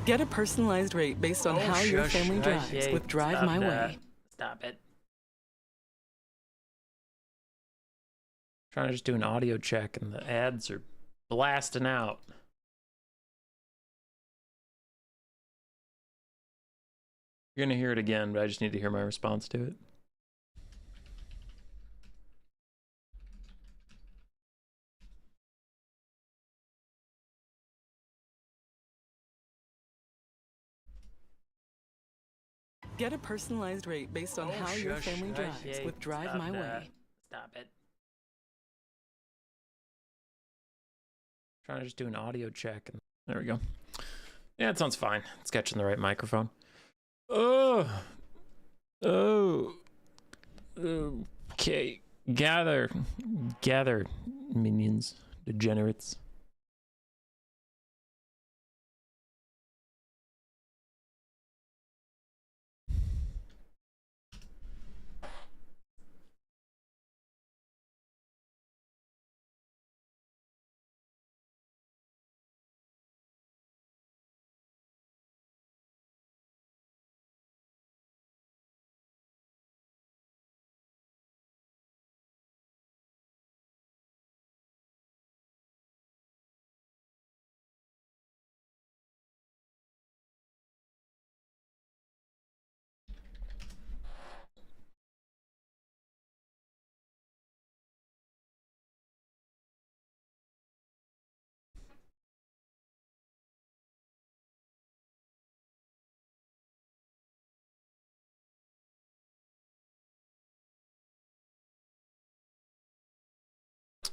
Get a personalized rate based on how your family drives with Drive My Way. Stop it. Trying to just do an audio check and the ads are blasting out. You're gonna hear it again, but I just need to hear my response to it. Get a personalized rate based on how your family drives with Drive My Way. Stop it. Trying to just do an audio check and there we go. Yeah, it sounds fine. It's catching the right microphone. Oh, okay. Gather, minions, degenerates.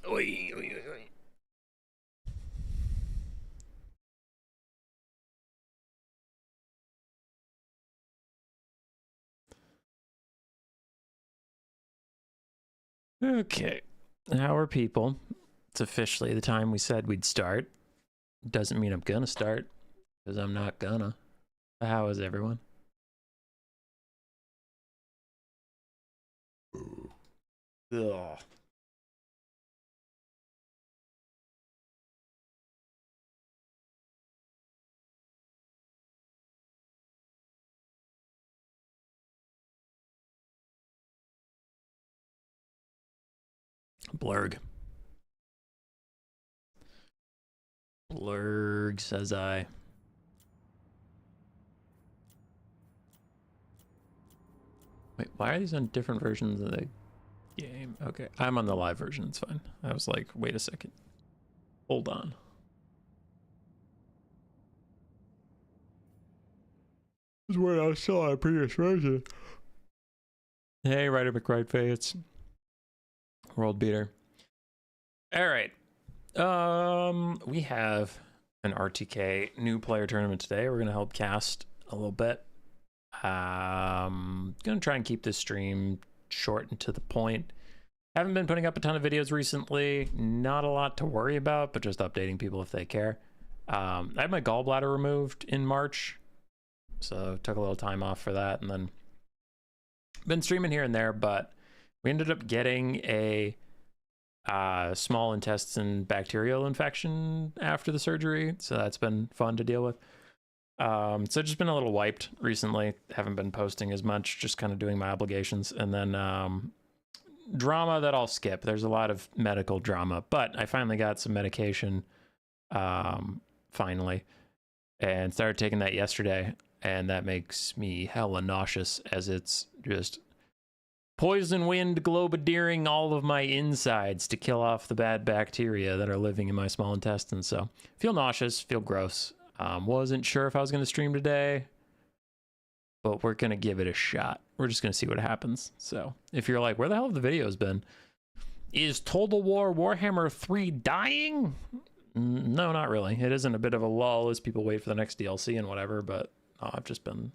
Oi, oi, oi, oi. Okay, how are people? It's officially the time we said we'd start. Doesn't mean I'm gonna start, because I'm not gonna. How is everyone? Ugh. Blurg. Blurg, says I. Wait, why are these on different versions of the game? Okay, I'm on the live version, it's fine. I was like, wait a second. Hold on. This is what I saw on a previous version. Hey, Ryder McRightface. It's World Beater. Alright. We have an RTK new player tournament today. We're gonna help cast a little bit. Gonna try and keep this stream short and to the point. Haven't been putting up a ton of videos recently. Not a lot to worry about, but just updating people if they care. I had my gallbladder removed in March, so took a little time off for that, and then been streaming here and there, but we ended up getting a small intestine bacterial infection after the surgery, so that's been fun to deal with. So just been a little wiped recently. Haven't been posting as much, just kind of doing my obligations. And then drama that I'll skip. There's a lot of medical drama, but I finally got some medication finally, and started taking that yesterday, and that makes me hella nauseous, as it's just poison wind globadeering all of my insides to kill off the bad bacteria that are living in my small intestine. So feel nauseous, feel gross. Wasn't sure if I was going to stream today, but we're going to give it a shot. We're just going to see what happens. So if you're like, where the hell have the videos been? Is Total War Warhammer 3 dying? No, not really. It isn't a bit of a lull as people wait for the next DLC and whatever, but I've just been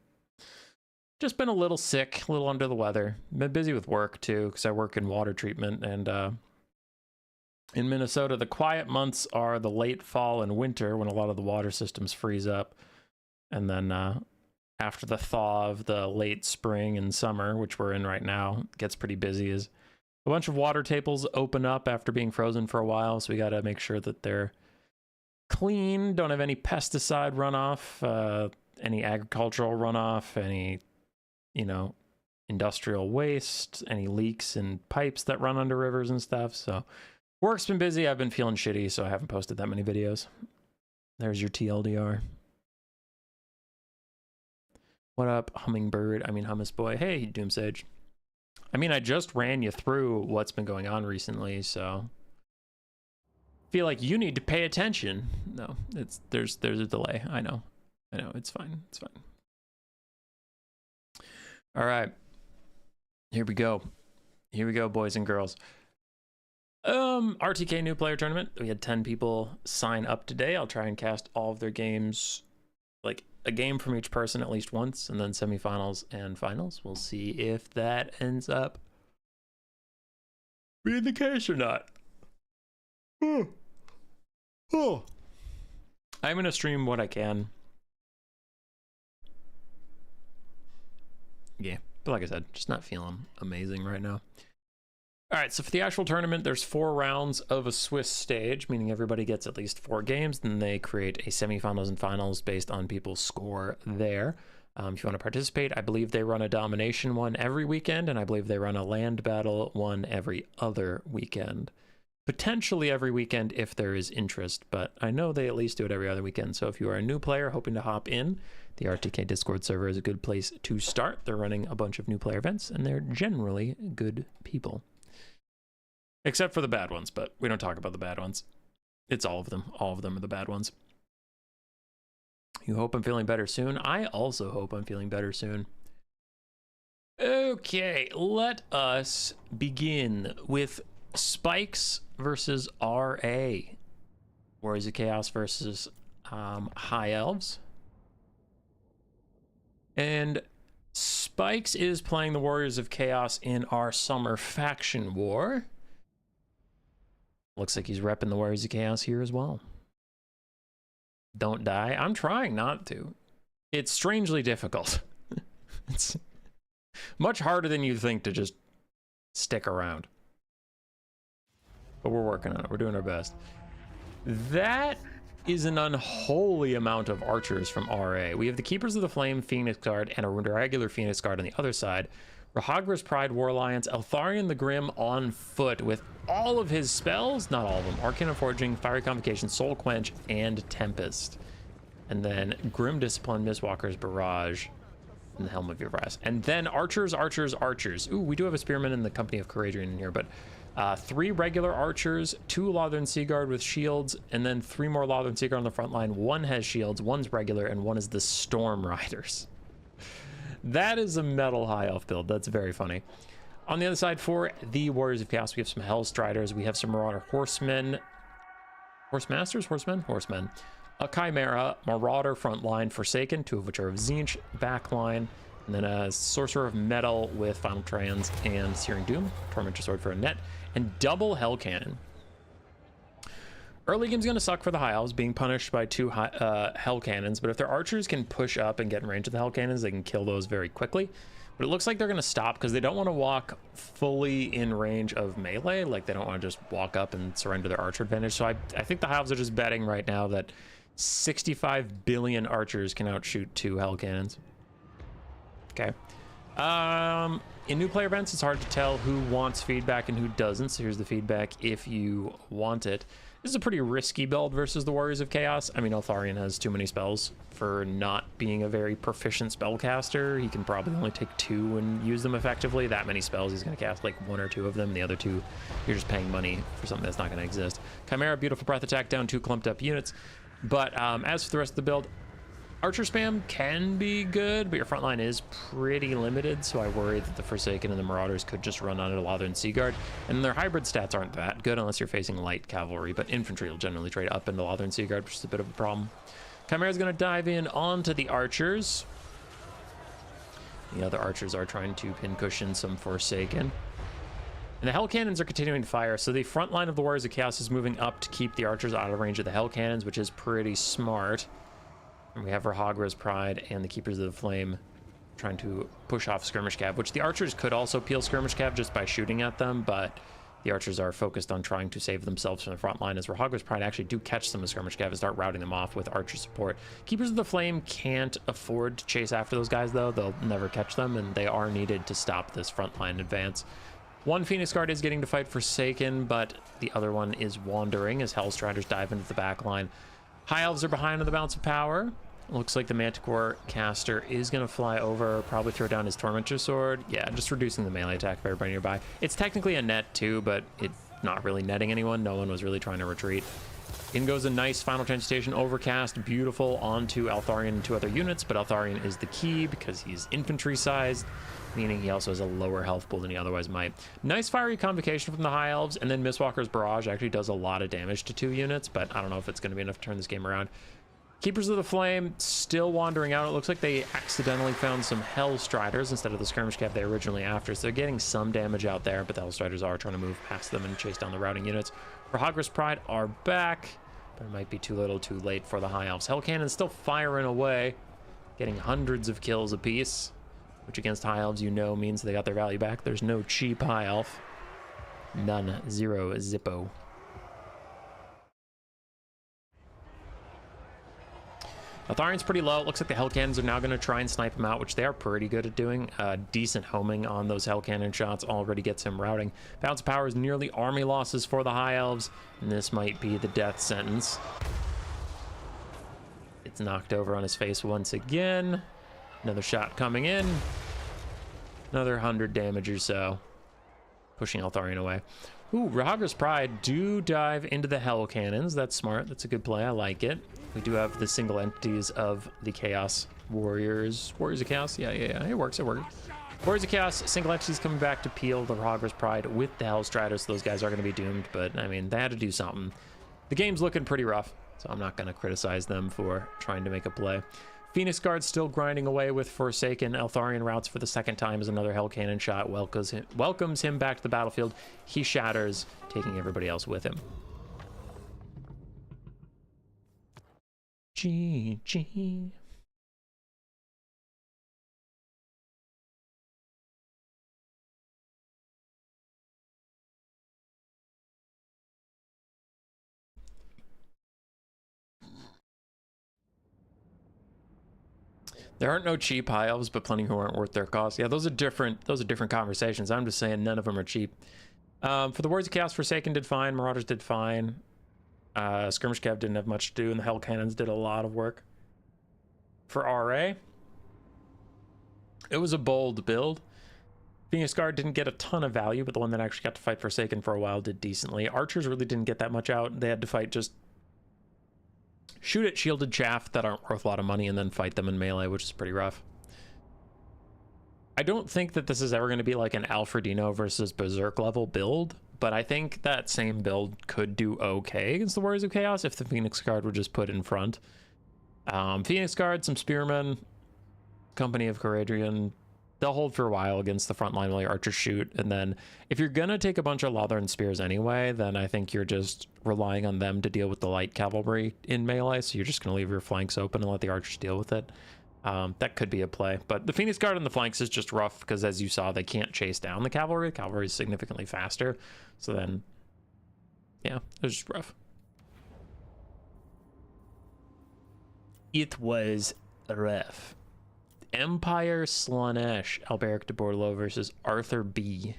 a little sick, a little under the weather. Been busy with work too, because I work in water treatment, and in Minnesota, the quiet months are the late fall and winter, when a lot of the water systems freeze up. And then after the thaw of the late spring and summer, which we're in right now, it gets pretty busy as a bunch of water tables open up after being frozen for a while. So we got to make sure that they're clean. Don't have any pesticide runoff, any agricultural runoff, any, you know, industrial waste, any leaks in pipes that run under rivers and stuff. So work's been busy. I've been feeling shitty, so I haven't posted that many videos. There's your TLDR. What up, Hummingbird? I mean, Hummus Boy. Hey, Doomsage. I mean, I just ran you through what's been going on recently, so feel like you need to pay attention. No, there's a delay. I know, it's fine. It's fine. All right, here we go, boys and girls. RTK new player tournament. We had 10 people sign up today. I'll try and cast all of their games, like a game from each person at least once, and then semifinals and finals. We'll see if that ends up being the case or not. Oh. I'm gonna stream what I can. Yeah, but like I said, just not feeling amazing right now. All right, so for the actual tournament, there's 4 rounds of a Swiss stage, meaning everybody gets at least 4 games, then they create a semifinals and finals based on people's score there. If you want to participate, I believe they run a domination one every weekend, and I believe they run a land battle one every other weekend. Potentially every weekend if there is interest, but I know they at least do it every other weekend. So if you are a new player hoping to hop in, the RTK Discord server is a good place to start. They're running a bunch of new player events, and they're generally good people. Except for the bad ones, but we don't talk about the bad ones. It's all of them. All of them are the bad ones. You hope I'm feeling better soon. I also hope I'm feeling better soon. Okay, let us begin with Spikes versus RA. Warriors of Chaos versus High Elves. And Spikes is playing the Warriors of Chaos in our summer faction war. Looks like he's repping the Warriors of Chaos here as well. Don't die. I'm trying not to. It's strangely difficult. It's much harder than you think to just stick around. But we're working on it. We're doing our best. That is an unholy amount of archers from RA. We have the Keepers of the Flame Phoenix Guard and a regular Phoenix Guard on the other side. Rahagra's Pride War Alliance, Eltharion the Grim on foot with all of his spells, not all of them, Arcane of Forging, Fiery Convocation, Soul Quench, and Tempest. And then Grim Discipline, Mistwalker's Barrage, and the Helm of Uvras. And then Archers. Ooh, we do have a Spearman in the Company of Couragean in here, but 3 regular Archers, 2 Lothern Seaguard with shields, and then 3 more Lothern Seaguard on the front line. 1 has shields, 1's regular, and 1 is the Storm Riders. That is a metal high elf build. That's very funny. On the other side, for the Warriors of Chaos, we have some Hellstriders. We have some Marauder Horsemen. Horsemen. A Chimera, Marauder front line, Forsaken, 2 of which are of Tzeentch back line. And then a Sorcerer of Metal with Final Trans and Searing Doom. Tormentor Sword for a net. And double Hell Cannon. Early game's going to suck for the High Elves, being punished by 2 Hell Cannons, but if their archers can push up and get in range of the Hell Cannons, they can kill those very quickly. But it looks like they're going to stop because they don't want to walk fully in range of melee. Like, they don't want to just walk up and surrender their archer advantage. So I think the High Elves are just betting right now that 65 billion archers can outshoot 2 Hell Cannons. Okay. In new player events, it's hard to tell who wants feedback and who doesn't. So here's the feedback if you want it. This is a pretty risky build versus the Warriors of Chaos. I mean, Eltharion has too many spells for not being a very proficient spellcaster. He can probably only take 2 and use them effectively. That many spells, he's going to cast like 1 or 2 of them. The other 2, you're just paying money for something that's not going to exist. Chimera, Beautiful Breath attack, down 2 clumped up units. But as for the rest of the build, Archer spam can be good, but your front line is pretty limited, so I worry that the Forsaken and the Marauders could just run onto Lothern Seaguard. And their hybrid stats aren't that good unless you're facing light cavalry, but infantry will generally trade up into Lothern Seaguard, which is a bit of a problem. Chimera's going to dive in onto the Archers. The other Archers are trying to pincushion some Forsaken. And the Hell Cannons are continuing to fire, so the front line of the Warriors of Chaos is moving up to keep the Archers out of range of the Hell Cannons, which is pretty smart. And we have Rahagra's Pride and the Keepers of the Flame trying to push off Skirmish Cav, which the Archers could also peel Skirmish Cav just by shooting at them, but The archers are focused on trying to save themselves from the front line, as Warhammer's Pride actually do catch some of skirmish cav and start routing them off with archer support. Keepers of the Flame can't afford to chase after those guys, though. They'll never catch them, and they are needed to stop this front line advance. One Phoenix Guard is getting to fight Forsaken, but the other one is wandering as Hellstriders dive into the back line. High Elves are behind on the balance of power. Looks like the Manticore caster is going to fly over, probably throw down his Tormentor Sword. Yeah, just reducing the melee attack of everybody nearby. It's technically a net too, but it's not really netting anyone. No one was really trying to retreat. In goes a nice Final Transmutation Overcast, beautiful, onto Altharion and 2 other units, but Altharion is the key because he's infantry sized, meaning he also has a lower health pool than he otherwise might. Nice Fiery Convocation from the High Elves, and then Mistwalker's Barrage actually does a lot of damage to 2 units, but I don't know if it's going to be enough to turn this game around. Keepers of the Flame still wandering out. It looks like they accidentally found some Hellstriders instead of the skirmish cav they originally after, so they're getting some damage out there, but the Hellstriders are trying to move past them and chase down the routing units. Rahagris Pride are back, but it might be too little too late for the High Elves. Hell Cannon's still firing away, getting hundreds of kills apiece, which against High Elves, you know, means they got their value back. There's no cheap High Elf. None. Zero. Zippo. Altharion's pretty low. It looks like the Hell Cannons are now going to try and snipe him out, which they are pretty good at doing. Decent homing on those Hell Cannon shots already gets him routing. Balance of power is nearly army losses for the High Elves, and this might be the death sentence. It's knocked over on his face once again. Another shot coming in. Another 100 damage or so. Pushing Altharion away. Ooh, Rahagris Pride do dive into the Hell Cannons. That's smart. That's a good play. I like it. We do have the single entities of the Chaos Warriors. Warriors of Chaos? Yeah. It works. Warriors of Chaos, single entities coming back to peel the Rahagris Pride with the Hellstriders. So those guys are going to be doomed, but I mean, they had to do something. The game's looking pretty rough, so I'm not going to criticize them for trying to make a play. Phoenix Guard still grinding away with Forsaken. Altharion routes for the second time as another Hell Cannon shot welcomes him back to the battlefield. He shatters, taking everybody else with him. GG. There aren't no cheap High Elves, but plenty who aren't worth their cost. Yeah, those are different conversations. I'm just saying none of them are cheap. For the Warriors of Chaos, Forsaken did fine. Marauders did fine. Skirmish Cav didn't have much to do, and the Hell Cannons did a lot of work. For RA, it was a bold build. Phoenix Guard didn't get a ton of value, but the one that actually got to fight Forsaken for a while did decently. Archers really didn't get that much out. They had to fight just shoot at shielded chaff that aren't worth a lot of money and then fight them in melee, which is pretty rough. I don't think that this is ever going to be like an Alfredino versus Berserk level build, but I think that same build could do okay against the Warriors of Chaos if the Phoenix Guard were just put in front. Phoenix Guard, some Spearmen, Company of Caradrian, they'll hold for a while against the front line while your archers shoot, and then if you're gonna take a bunch of Lothern Spears anyway, then I think you're just relying on them to deal with the light cavalry in melee, so you're just gonna leave your flanks open and let the archers deal with it. That could be a play, but the Phoenix Guard on the flanks is just rough because, as you saw, they can't chase down the cavalry. The cavalry is significantly faster, so then yeah, it's just rough. It was rough. Empire Slanesh, Alberic de Bordeaux versus Arthur B.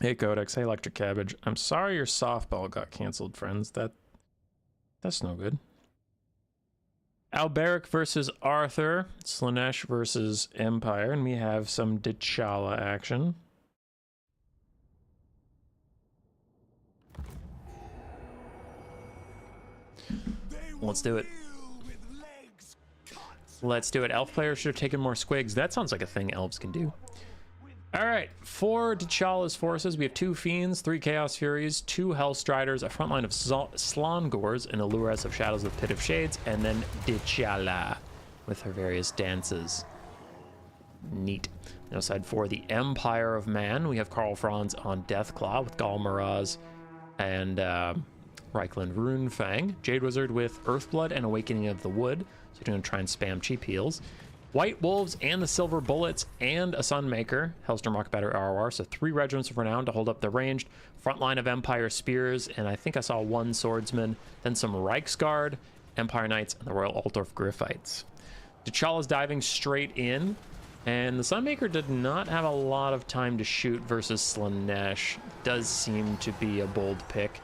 Hey Codex, hey Electric Cabbage. I'm sorry your softball got canceled, friends. That's no good. Alberic versus Arthur, Slanesh versus Empire, and we have some T'Challa action. Let's do it. Let's do it. Elf players should have taken more squigs. That sounds like a thing elves can do. All right, for T'Challa's forces, we have 2 Fiends, 3 Chaos Furies, 2 Hellstriders, a front line of Slangors, and Allures of Shadows with Pit of Shades, and then T'Challa with her various dances. Neat. Outside for the Empire of Man, we have Karl Franz on Deathclaw with Gal Maraz and Reichland Runefang. Jade Wizard with Earthblood and Awakening of the Wood. So you're going to try and spam cheap heals. White Wolves and the Silver Bullets and a Sunmaker, Hellstorm Rocket Battery ROR, so 3 regiments of renown to hold up the ranged. Front line of Empire Spears, and I think I saw 1 Swordsman, then some Reichsguard, Empire Knights, and the Royal Altdorf Griffites. T'Challa's diving straight in, and the Sunmaker did not have a lot of time to shoot versus Slaanesh. Does seem to be a bold pick.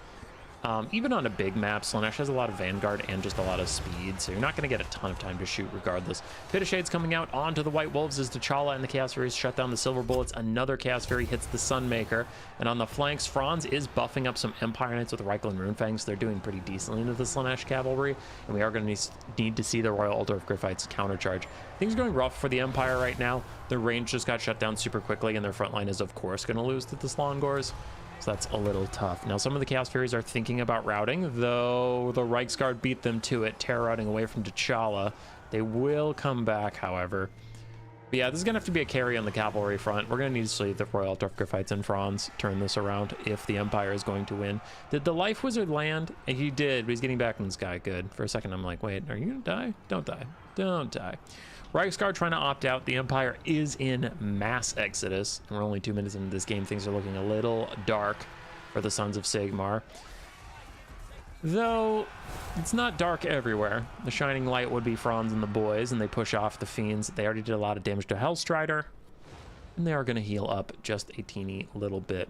Even on a big map, Slaanesh has a lot of Vanguard and just a lot of speed, so you're not going to get a ton of time to shoot regardless. Pit of Shades coming out onto the White Wolves as T'Challa and the Chaos Furies shut down the Silver Bullets. Another Chaos Fury hits the Sunmaker, and on the flanks, Franz is buffing up some Empire Knights with Reichel and Runefangs. They're doing pretty decently into the Slaanesh cavalry, and we are going to need to see the Royal Altdorf Griffites countercharge. Things are going rough for the Empire right now. Their range just got shut down super quickly, and their front line is, of course, going to lose to the Slongors. So that's a little tough. Now, some of the Chaos Furies are thinking about routing, though the Reichsguard beat them to it, terror routing away from T'Challa. They will come back, however. But yeah, this is going to have to be a carry on the cavalry front. We're going to need to see the Royal Altdorf Griffites and Franz turn this around if the Empire is going to win. Did the Life Wizard land? He did, but he's getting back in the sky. Good. For a second, I'm like, wait, are you going to die? Don't die. Don't die. Reichsguard trying to opt out. The Empire is in mass exodus. And we're only 2 minutes into this game. Things are looking a little dark for the Sons of Sigmar. Though, it's not dark everywhere. The shining light would be Franz and the boys, and they push off the Fiends. They already did a lot of damage to Hellstrider. And they are going to heal up just a teeny little bit.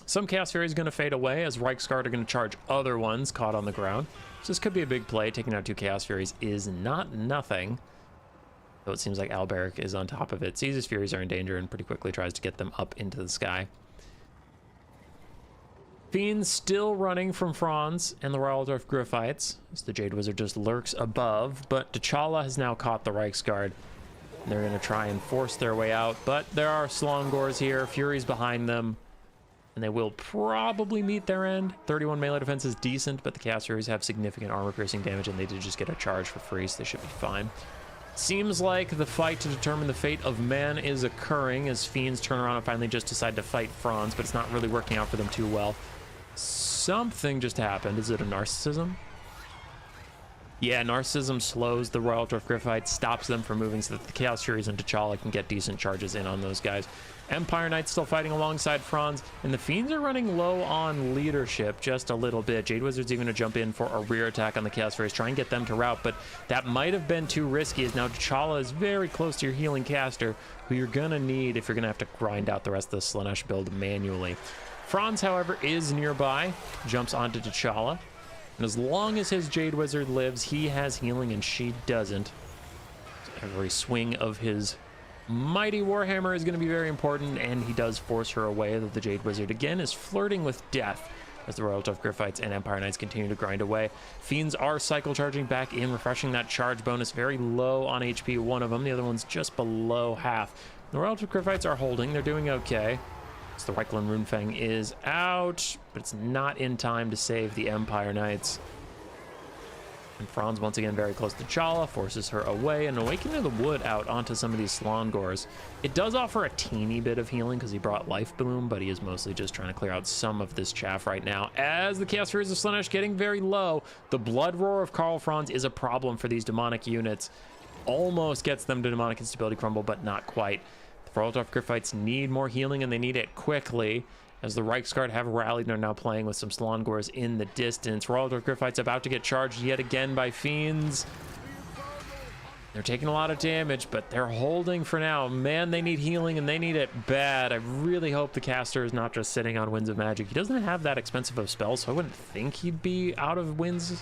Some Chaos Fury is going to fade away as Reichsguard are going to charge other ones caught on the ground. So this could be a big play. Taking out 2 Chaos Furies is not nothing. Though it seems like Alberic is on top of it. Caesar's Furies are in danger and pretty quickly tries to get them up into the sky. Fiends still running from Franz and the Royal Altdorf Griffites as the Jade Wizard just lurks above. But T'Challa has now caught the Reichsguard. They're going to try and force their way out. But there are Slongors here. Furies behind them. And they will probably meet their end. 31 melee defense is decent, but the Chaos Furies have significant armor-piercing damage, and they did just get a charge for free, so they should be fine. Seems like the fight to determine the fate of man is occurring as Fiends turn around and finally just decide to fight Franz, but it's not really working out for them too well. Something just happened. Is it a narcissism? Yeah, narcissism slows the Royal Altdorf Griffites, stops them from moving so that the Chaos Furies and T'Challa can get decent charges in on those guys. Empire Knights still fighting alongside Franz, and the Fiends are running low on leadership just a little bit. Jade Wizard's even going to jump in for a rear attack on the Chaos Furies, try and get them to rout, but that might have been too risky as now T'Challa is very close to your healing caster, who you're going to need if you're going to have to grind out the rest of the Slaanesh build manually. Franz, however, is nearby, jumps onto T'Challa, and as long as his Jade Wizard lives, he has healing and she doesn't. Every swing of his mighty Warhammer is going to be very important, and he does force her away, though the Jade Wizard again is flirting with death as the Royal Altdorf Griffites and Empire Knights continue to grind away. Fiends are cycle charging back in, refreshing that charge bonus. Very low on HP, one of them. The other one's just below half. The Royal Altdorf Griffites are holding. They're doing okay. So the Reichel and Runefang is out, but it's not in time to save the Empire Knights. And Franz once again very close to T'Challa, forces her away, and Awakening of the Wood out onto some of these Slongors. It does offer a teeny bit of healing because he brought Life Boom, but he is mostly just trying to clear out some of this chaff right now. As the Chaos Furies of Slaanesh getting very low, the Blood Roar of Karl Franz is a problem for these demonic units. Almost gets them to demonic instability crumble, but not quite. The Royal Altdorf Griffites need more healing, and they need it quickly, as the Reichsguard have rallied and are now playing with some Slongors in the distance. Royal Altdorf Griffites about to get charged yet again by Fiends. They're taking a lot of damage, but they're holding for now. Man, they need healing, and they need it bad. I really hope the caster is not just sitting on Winds of Magic. He doesn't have that expensive of spells, so I wouldn't think he'd be out of Winds.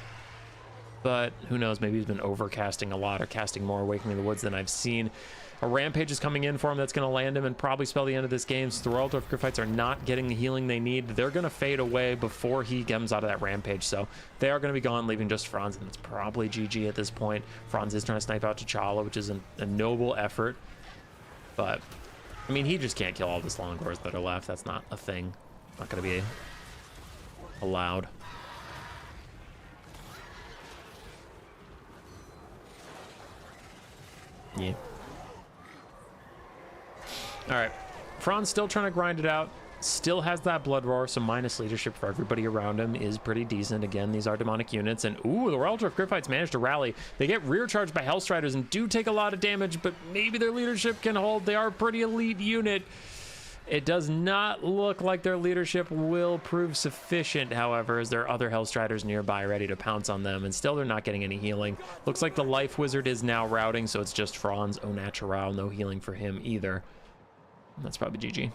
But who knows, maybe he's been overcasting a lot or casting more Awakening of the Woods than I've seen. A Rampage is coming in for him that's going to land him and probably spell the end of this game. So the Royal Altdorf Griffites are not getting the healing they need. They're going to fade away before he comes out of that Rampage. So they are going to be gone, leaving just Franz, and it's probably GG at this point. Franz is trying to snipe out T'Challa, which is a noble effort. But, I mean, he just can't kill all the Slongors that are left. That's not a thing. Not going to be allowed. Yeah. All right, Franz still trying to grind it out. Still has that blood roar, so minus leadership for everybody around him is pretty decent. Again, these are demonic units, and ooh, the Royal Drift Griffites managed to rally. They get rear charged by Hellstriders and do take a lot of damage, but maybe their leadership can hold. They are a pretty elite unit. It does not look like their leadership will prove sufficient, however, as there are other Hellstriders nearby ready to pounce on them, and still they're not getting any healing. Looks like the Life Wizard is now routing, so it's just Franz au natural. No healing for him either. That's probably GG.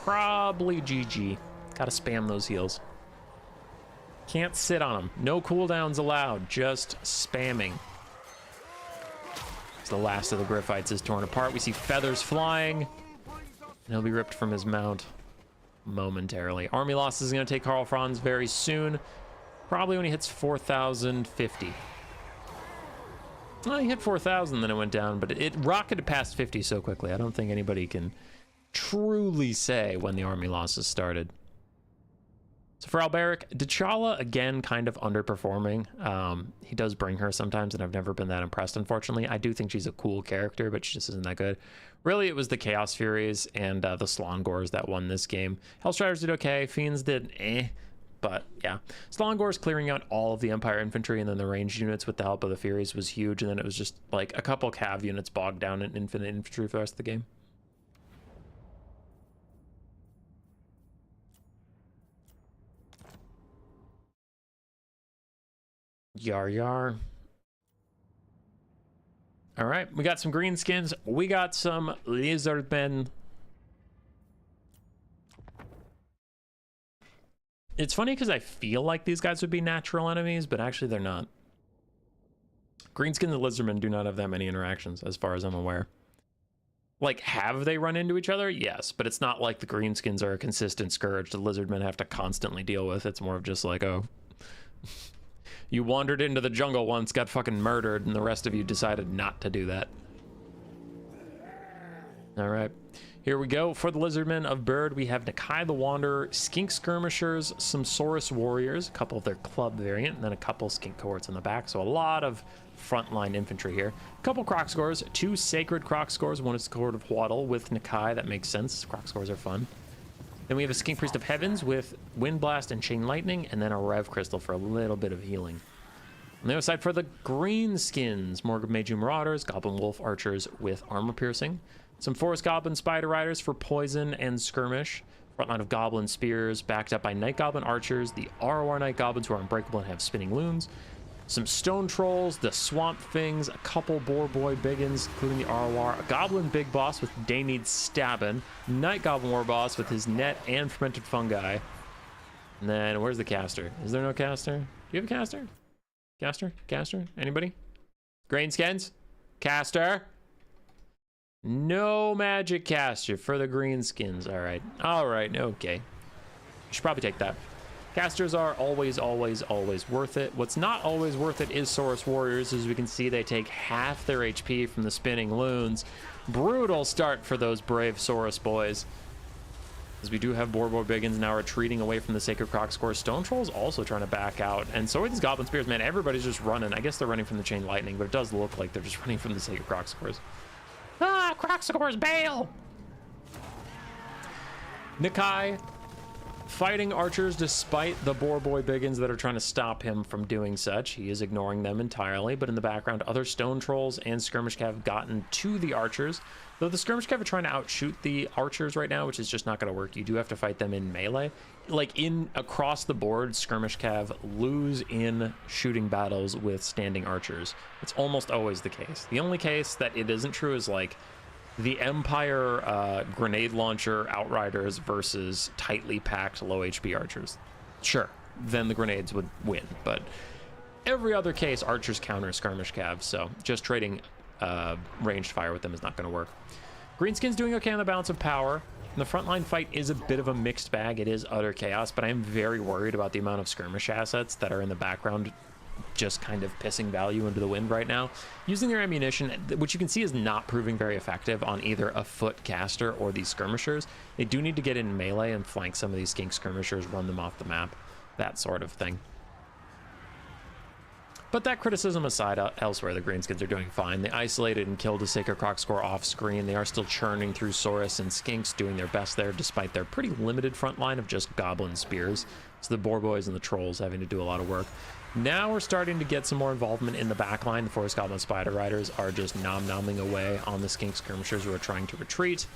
Probably GG. Gotta spam those heals. Can't sit on them. No cooldowns allowed. Just spamming. The last of the Griffites is torn apart. We see feathers flying. And he'll be ripped from his mount momentarily. Army loss is going to take Karl Franz very soon. Probably when he hits 4,050. Well, he hit 4,000, then it went down, but it rocketed past 50 so quickly. I don't think anybody can truly say when the army losses started. So for Alberic, T'Challa, again, kind of underperforming. He does bring her sometimes, and I've never been that impressed, unfortunately. I do think she's a cool character, but she just isn't that good. Really, it was the Chaos Furies and the Slongors that won this game. Hellstriders did okay. Fiends did but yeah. Slongors clearing out all of the Empire infantry and then the ranged units with the help of the Furies was huge, and then it was just like a couple Cav units bogged down in infinite infantry for the rest of the game. Yar yar. All right, we got some green skins. We got some lizardmen. It's funny because I feel like these guys would be natural enemies, but actually they're not. Greenskins and lizardmen do not have that many interactions, as far as I'm aware. Like, have they run into each other? Yes, but it's not like the greenskins are a consistent scourge the lizardmen have to constantly deal with. It's more of just like, oh, you wandered into the jungle once, got fucking murdered, and the rest of you decided not to do that. All right, here we go. For the Lizardmen of Bird, we have Nakai the Wanderer, Skink Skirmishers, some Saurus Warriors, a couple of their club variant, and then a couple Skink cohorts in the back. So a lot of frontline infantry here. A couple Croc Scores, 2 Sacred Croc Scores. One is the cohort of Waddle with Nakai. That makes sense. Croc Scores are fun. Then we have a Skink Priest of Heavens with Wind Blast and Chain Lightning, and then a Rev Crystal for a little bit of healing. On the other side, for the Greenskins, more Meiju Marauders, Goblin Wolf Archers with Armor Piercing, some Forest Goblin Spider Riders for Poison and Skirmish, frontline of Goblin Spears backed up by Night Goblin Archers, the ROR Night Goblins who are unbreakable and have spinning loons, some Stone Trolls, the Swamp Things, a couple Boar Boy Biggins, including the ROR, a Goblin Big Boss with Dayneed Stabbin', Night Goblin War Boss with his Net and Fermented Fungi. And then, where's the caster? Is there no caster? Do you have a caster? Caster? Anybody? Greenskins? Caster? No magic caster for the Greenskins. All right, okay. You should probably take that. Casters are always worth it. What's not always worth it is Saurus Warriors. As we can see, they take half their HP from the spinning loons. Brutal start for those brave Saurus boys. As we do have Boar Boy Biggins now retreating away from the Sacred Croc Scores. Stone Trolls also trying to back out. And so are these Goblin Spears, man. Everybody's just running. I guess they're running from the Chain Lightning, but it does look like they're just running from the Sacred Croc Scores. Ah, Croc Scores, bail! Nakai fighting archers despite the Boar Boy Biggins that are trying to stop him from doing such. He is ignoring them entirely, but in the background, other Stone Trolls and Skirmish Cav have gotten to the archers. Though the Skirmish Cav are trying to outshoot the archers right now, which is just not going to work. You do have to fight them in melee. Like, across the board, Skirmish Cav lose in shooting battles with standing archers. It's almost always the case. The only case that it isn't true is, like, the Empire grenade launcher outriders versus tightly packed low HP archers. Sure, then the grenades would win, but every other case, archers counter Skirmish Cav, so just trading ranged fire with them is not going to work. Greenskins doing okay on the balance of power. And the frontline fight is a bit of a mixed bag. It is utter chaos, but I am very worried about the amount of skirmish assets that are in the background just kind of pissing value into the wind right now. Using their ammunition, which you can see is not proving very effective on either a foot caster or these skirmishers. They do need to get in melee and flank some of these skink skirmishers, run them off the map, that sort of thing. But that criticism aside, elsewhere, the Greenskins are doing fine. They isolated and killed a Sacred Croc score off screen. They are still churning through Saurus and Skinks, doing their best there, despite their pretty limited front line of just Goblin Spears. So the Boar Boys and the Trolls having to do a lot of work. Now we're starting to get some more involvement in the back line. The Forest Goblin Spider Riders are just nom-nomming away on the Skink Skirmishers who are trying to retreat.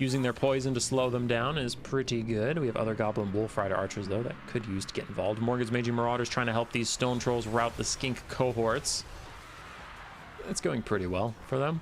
Using their poison to slow them down is pretty good. We have other Goblin Wolf Rider archers, though, that could use to get involved. Morgan's Magi Marauders trying to help these Stone Trolls rout the Skink cohorts. It's going pretty well for them.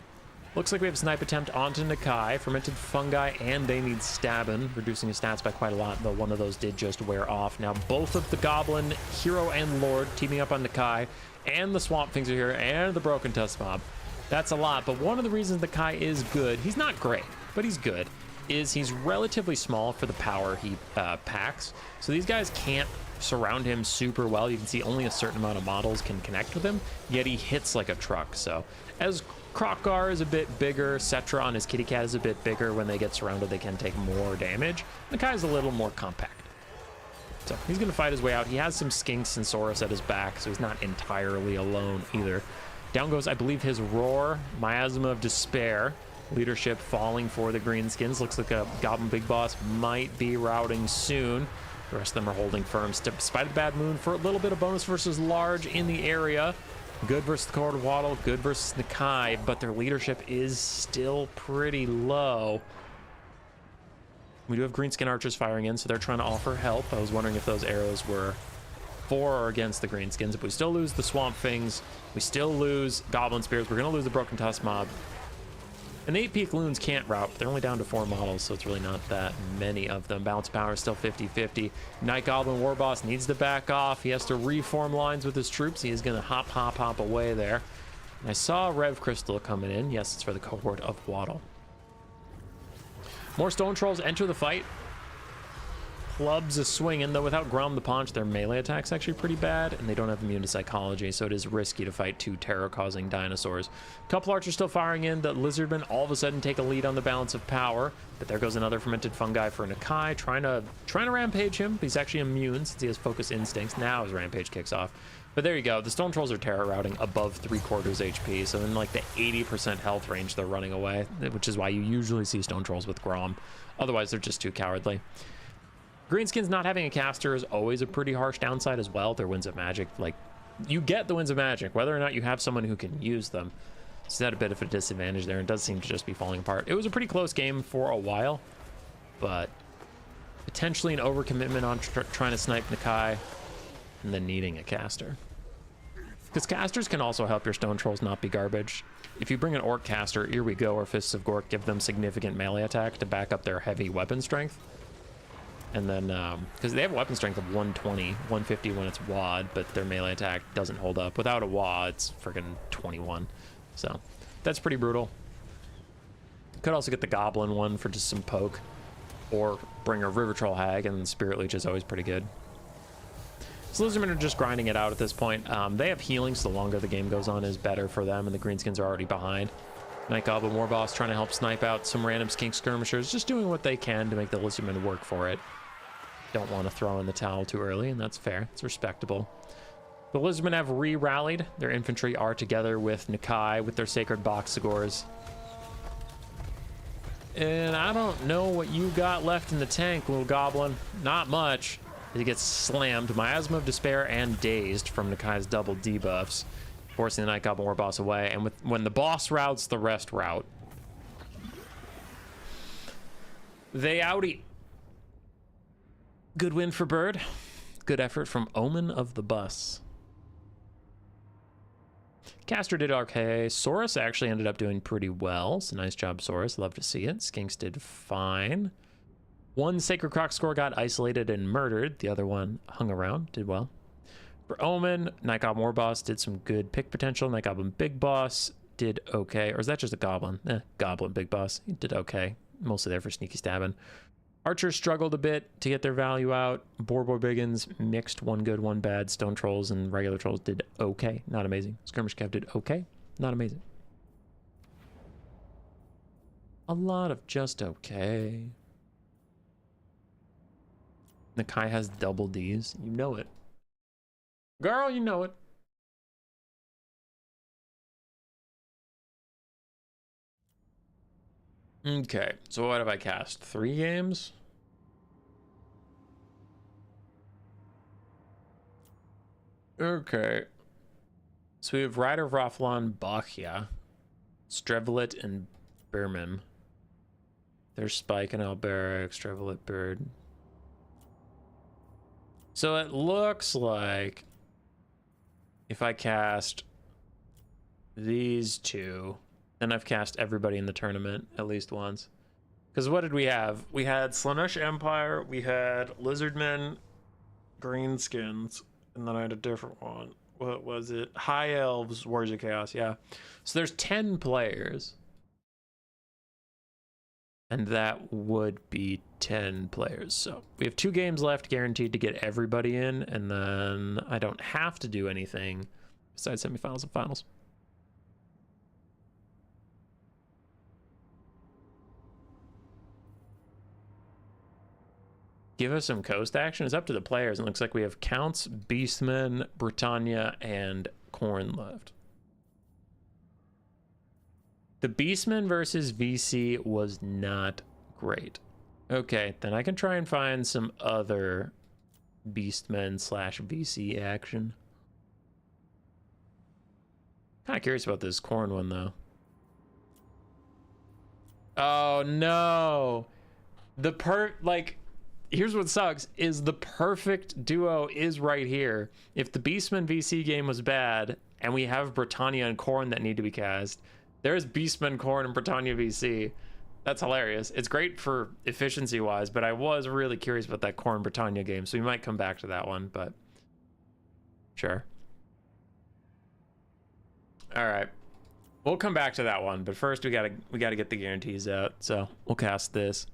Looks like we have a snipe attempt onto Nakai. Fermented Fungi, and they need Stabbin', reducing his stats by quite a lot, though one of those did just wear off. Now both of the Goblin Hero and Lord teaming up on Nakai, and the Swamp Things are here, and the Broken Tusk Mob. That's a lot, but one of the reasons Nakai is good, he's not great, but he's good, is he's relatively small for the power he packs. So these guys can't surround him super well. You can see only a certain amount of models can connect with him, yet he hits like a truck. So as Krokgar is a bit bigger, Cetra on his kitty cat is a bit bigger, when they get surrounded they can take more damage. Nakai's a little more compact. So he's going to fight his way out. He has some Skinks and Saurus at his back, so he's not entirely alone either. Down goes, I believe, his Roar, Miasma of Despair. Leadership falling for the Greenskins. Looks like a Goblin Big Boss might be routing soon. The rest of them are holding firm despite the bad moon for a little bit of bonus versus large in the area. Good versus the Cohort of Waddle, good versus Nakai, but their leadership is still pretty low. We do have Greenskin archers firing in, so they're trying to offer help. I was wondering if those arrows were for or against the Greenskins. If we still lose the Swamp Things, we still lose Goblin Spears, we're going to lose the Broken Tusk Mob. And the 8-peak loons can't route. They're only down to 4 models, so it's really not that many of them. Balance power is still 50-50. Night Goblin War Boss needs to back off. He has to reform lines with his troops. He is going to hop away there. And I saw Rev Crystal coming in. Yes, it's for the Cohort of Waddle. More Stone Trolls enter the fight. Clubs is swinging, though without Grom the Paunch, their melee attack's actually pretty bad, and they don't have immune to psychology, so it is risky to fight 2 terror-causing dinosaurs. A couple archers still firing in. The Lizardmen all of a sudden take a lead on the balance of power, but there goes another Fermented Fungi for Nakai, trying to rampage him, but he's actually immune since he has Focus Instincts. Now his rampage kicks off. But there you go. The Stone Trolls are terror routing above 3/4 HP, so in like the 80% health range, they're running away, which is why you usually see Stone Trolls with Grom. Otherwise, they're just too cowardly. Greenskins not having a caster is always a pretty harsh downside as well. Their Winds of Magic, like, you get the Winds of Magic, whether or not you have someone who can use them. So that a bit of a disadvantage there, and does seem to just be falling apart. It was a pretty close game for a while, but potentially an overcommitment on trying to snipe Nakai and then needing a caster. Because casters can also help your Stone Trolls not be garbage. If you bring an Orc caster, Here We Go or Fists of Gork, give them significant melee attack to back up their heavy weapon strength. And then, because they have a weapon strength of 120, 150 when it's WAD, but their melee attack doesn't hold up. Without a WAD, it's freaking 21. So, that's pretty brutal. Could also get the Goblin one for just some poke. Or bring a River Troll Hag, and Spirit Leech is always pretty good. So Lizardmen are just grinding it out at this point. They have healing, so the longer the game goes on is better for them, and the Greenskins are already behind. Night Goblin War Boss trying to help snipe out some random Skink Skirmishers, just doing what they can to make the Lizardmen work for it. Don't want to throw in the towel too early, and that's fair. It's respectable. The Lizardmen have re-rallied. Their infantry are together with Nakai with their Sacred Boxigors. And I don't know what you got left in the tank, little goblin. Not much. He gets slammed. Miasma of Despair and Dazed from Nakai's double debuffs, forcing the Night Goblin War Boss away. And when the boss routes, the rest rout. They outie. Good win for Bird. Good effort from Omen of the Bus. Caster did okay. Saurus actually ended up doing pretty well. So nice job, Saurus. Love to see it. Skinks did fine. One Sacred Croc score got isolated and murdered. The other one hung around, did well. For Omen, Night Goblin War Boss did some good pick potential. Night Goblin Big Boss did okay. Or is that just a Goblin? Goblin Big Boss. He did okay. Mostly there for sneaky stabbing. Archers struggled a bit to get their value out. Boar Biggins mixed, one good, one bad. Stone Trolls and regular Trolls did okay. Not amazing. Skirmish Cav did okay. Not amazing. A lot of just okay. Nakai has double Ds. You know it. Girl, you know it. Okay, so what have I cast? 3 games? Okay. So we have Rider of Raflan, Bachia, Strevelet, and Berman. There's Spike and Alberic, Strevelet, Bird. So it looks like if I cast these 2, then I've cast everybody in the tournament at least once. Because what did we have? We had Slaanesh Empire, we had Lizardmen, Greenskins, and then I had a different one. What was it? High Elves, Warriors of Chaos, yeah. So there's 10 players. And that would be 10 players. So we have 2 games left guaranteed to get everybody in, and then I don't have to do anything besides semifinals and finals. Give us some coast action. It's up to the players. It looks like we have Counts, Beastmen, Britannia, and Khorne left. The Beastmen versus VC was not great. Okay, then I can try and find some other Beastmen / VC action. Kind of curious about this Khorne one, though. Oh, no. Here's what sucks, is the perfect duo is right here. If the Beastman VC game was bad, and we have Britannia and Khorne that need to be cast, there's Beastman, Khorne, and Britannia VC. That's hilarious. It's great for efficiency-wise, but I was really curious about that Khorne Britannia game, so we might come back to that one, but sure. All right. We'll come back to that one, but first we gotta get the guarantees out, so we'll cast this.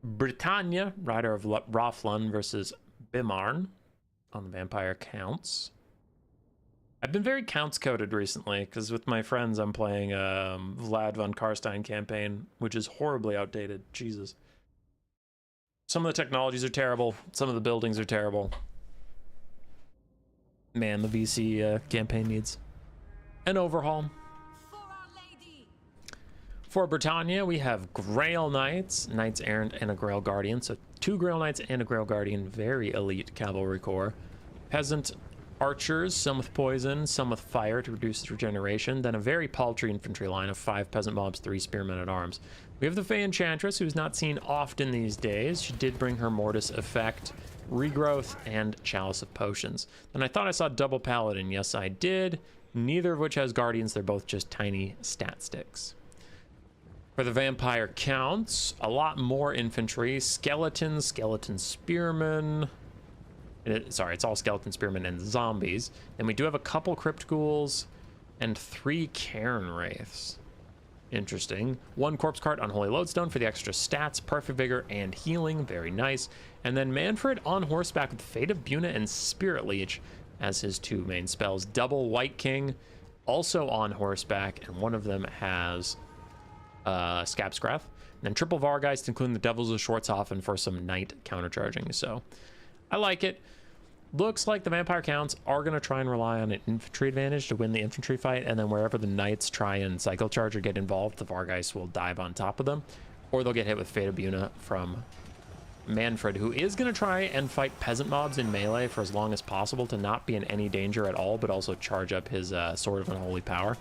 Britannia, Rider of Raflan versus Bimarn on the Vampire Counts. I've been very Counts coded recently because with my friends I'm playing Vlad von Karstein campaign, which is horribly outdated. Jesus. Some of the technologies are terrible. Some of the buildings are terrible. Man, the VC campaign needs an overhaul. For Britannia, we have Grail Knights, Knights Errant, and a Grail Guardian. So 2 Grail Knights and a Grail Guardian, very elite cavalry corps. Peasant archers, some with poison, some with fire to reduce the regeneration. Then a very paltry infantry line of 5 peasant mobs, 3 spearmen at arms. We have the Fey Enchantress, who's not seen often these days. She did bring her Mortis effect, regrowth, and Chalice of Potions. Then I thought I saw double Paladin. Yes, I did. Neither of which has Guardians. They're both just tiny stat sticks. For the Vampire Counts, a lot more infantry. Skeletons, skeleton spearmen. Sorry, it's all skeleton spearmen and zombies. And we do have a couple crypt ghouls and 3 Cairn wraiths. Interesting. 1 corpse cart, unholy lodestone for the extra stats, perfect vigor, and healing. Very nice. And then Manfred on horseback with Fate of Buna and Spirit Leech as his 2 main spells. Double White King, also on horseback, and one of them has Scabscrath, and then triple Vargeist, including the Devils of Schwarzhofen for some night countercharging. So I like it. Looks like the Vampire Counts are going to try and rely on an infantry advantage to win the infantry fight, and then wherever the Knights try and cycle charge or get involved, the Vargeist will dive on top of them, or they'll get hit with Fate of Buna from Manfred, who is going to try and fight peasant mobs in melee for as long as possible to not be in any danger at all, but also charge up his Sword of Unholy Power.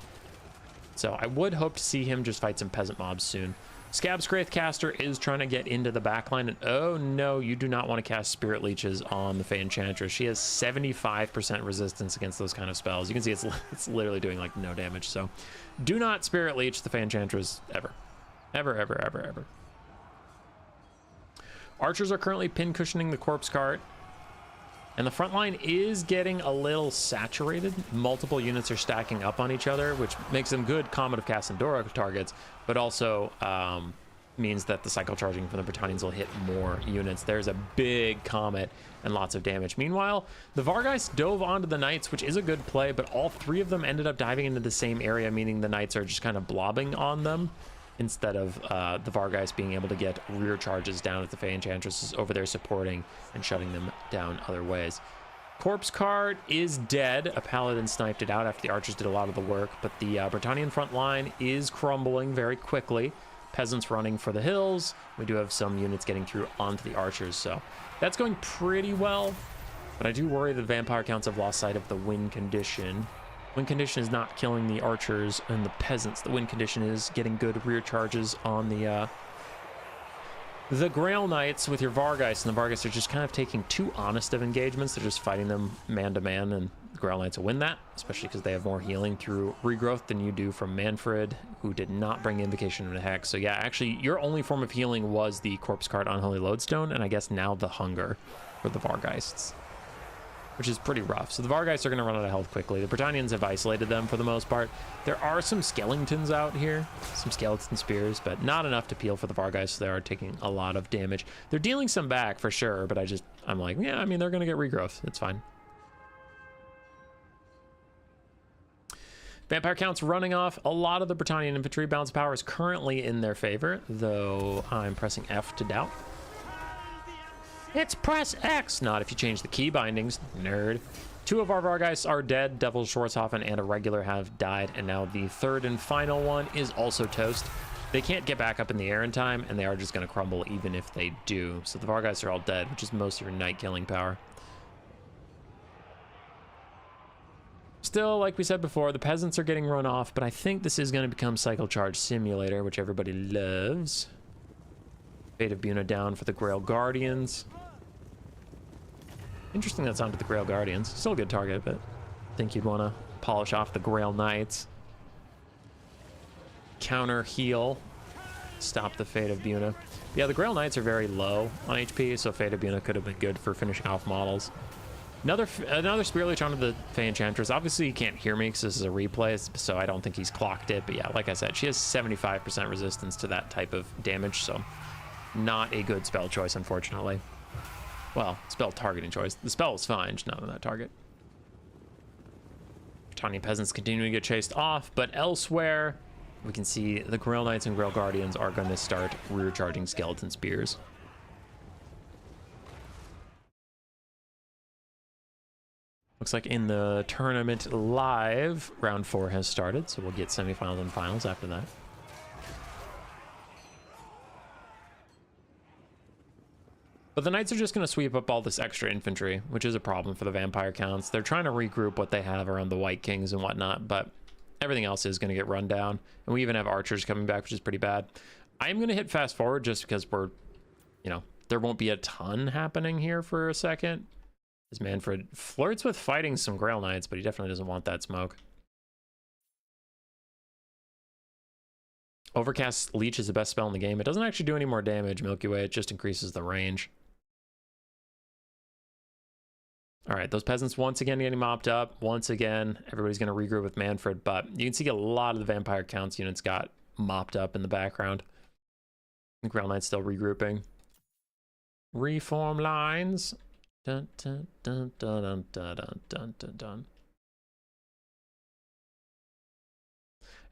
So I would hope to see him just fight some peasant mobs soon. Scabscrath caster is trying to get into the backline, and oh no, you do not want to cast Spirit Leeches on the Fey Enchantress. She has 75% resistance against those kind of spells. You can see it's literally doing like no damage, so do not Spirit Leech the Fey Enchantress ever. Ever, ever, ever, ever. Archers are currently pin cushioning the corpse cart, and the front line is getting a little saturated. Multiple units are stacking up on each other, which makes them good Comet of Cassandora targets, but also means that the cycle charging from the Britannians will hit more units. There's a big Comet and lots of damage. Meanwhile, the Vargeist dove onto the Knights, which is a good play, but all 3 of them ended up diving into the same area, meaning the Knights are just kind of blobbing on them, instead of the Vargeist being able to get rear charges down if the Fey Enchantress is over there supporting and shutting them down other ways. Corpse Cart is dead. A Paladin sniped it out after the Archers did a lot of the work, but the Britannian front line is crumbling very quickly. peasants running for the hills. We do have some units getting through onto the archers, so that's going pretty well. But I do worry the vampire counts have lost sight of the win condition. Win condition is not killing the archers and the peasants. The win condition is getting good rear charges on the Grail Knights with your Vargeist, and the Vargeist are just kind of taking too honest of engagements. They're just fighting them man-to-man, and the Grail Knights will win that, especially because they have more healing through regrowth than you do from Manfred, who did not bring Invocation of the Hex. So yeah, actually, your only form of healing was the Corpse Card Unholy Lodestone, and I guess now the Hunger for the Vargeists, which is pretty rough. So the Vargeists are going to run out of health quickly. The Britannians have isolated them for the most part. There are some skeletons out here, some skeleton spears, but not enough to peel for the Vargeists. They are taking a lot of damage. They're dealing some back for sure, but I'm like, yeah, I mean, they're going to get regrowth. It's fine. Vampire counts running off. A lot of the Britannian infantry balance power is currently in their favor, though I'm pressing F to doubt. It's press X, not if you change the key bindings, nerd. 2 of our Vargeists are dead. Devil Schwarzhofen and a regular have died, and now the 3rd and final one is also toast. They can't get back up in the air in time, and they are just going to crumble even if they do. So the Vargeists are all dead, which is most of your night killing power. Still, like we said before, the peasants are getting run off, but I think this is going to become Cycle Charge Simulator, which everybody loves. Fate of Buna down for the Grail Guardians. Interesting that's onto the Grail Guardians. Still a good target, but I think you'd want to polish off the Grail Knights. Counter heal. Stop the Fate of Buna. Yeah, the Grail Knights are very low on HP, so Fate of Buna could have been good for finishing off models. Another Spirit Leech onto the Fey Enchantress. Obviously, you can't hear me because this is a replay, so I don't think he's clocked it. But yeah, like I said, she has 75% resistance to that type of damage, so not a good spell choice, unfortunately. Well, spell targeting choice. The spell is fine, just not on that target. Britannian peasants continue to get chased off, but elsewhere, we can see the Grail Knights and Grail Guardians are going to start rear charging skeleton spears. Looks like in the tournament live, round 4 has started, so we'll get semifinals and finals after that. But the Knights are just going to sweep up all this extra infantry, which is a problem for the vampire counts. They're trying to regroup what they have around the White Kings and whatnot, but everything else is going to get run down. And we even have archers coming back, which is pretty bad. I'm going to hit fast forward just because there won't be a ton happening here for a second. As Manfred flirts with fighting some Grail Knights, but he definitely doesn't want that smoke. Overcast Leech is the best spell in the game. It doesn't actually do any more damage, Milky Way. It just increases the range. All right, those peasants once again getting mopped up. Once again, everybody's going to regroup with Manfred, but you can see a lot of the vampire counts units got mopped up in the background. The Grail Knight's still regrouping. Reform lines. Dun, dun, dun, dun, dun, dun, dun, dun, dun.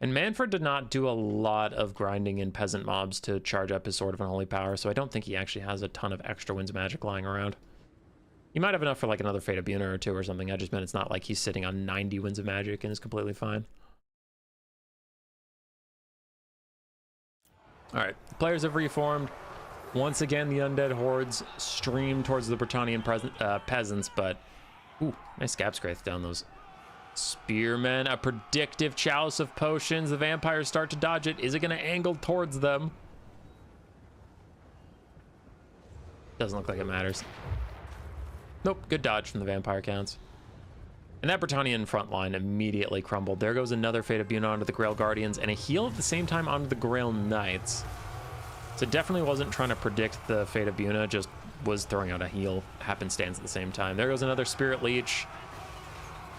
And Manfred did not do a lot of grinding in peasant mobs to charge up his Sword of Unholy Power, so I don't think he actually has a ton of extra Winds of Magic lying around. He might have enough for like another Fate of Buna or 2 or something. I just meant it's not like he's sitting on 90 Winds of Magic and is completely fine. All right, players have reformed. Once again, the undead hordes stream towards the Britannian peasants, but ooh, nice Scab Scrath down those spearmen. A predictive Chalice of Potions. The vampires start to dodge it. Is it going to angle towards them? Doesn't look like it matters. Nope, good dodge from the vampire counts. And that Britannian front line immediately crumbled. There goes another Fate of Buna onto the Grail Guardians and a heal at the same time onto the Grail Knights. So it definitely wasn't trying to predict the Fate of Buna, just was throwing out a heal happenstance at the same time. There goes another Spirit Leech.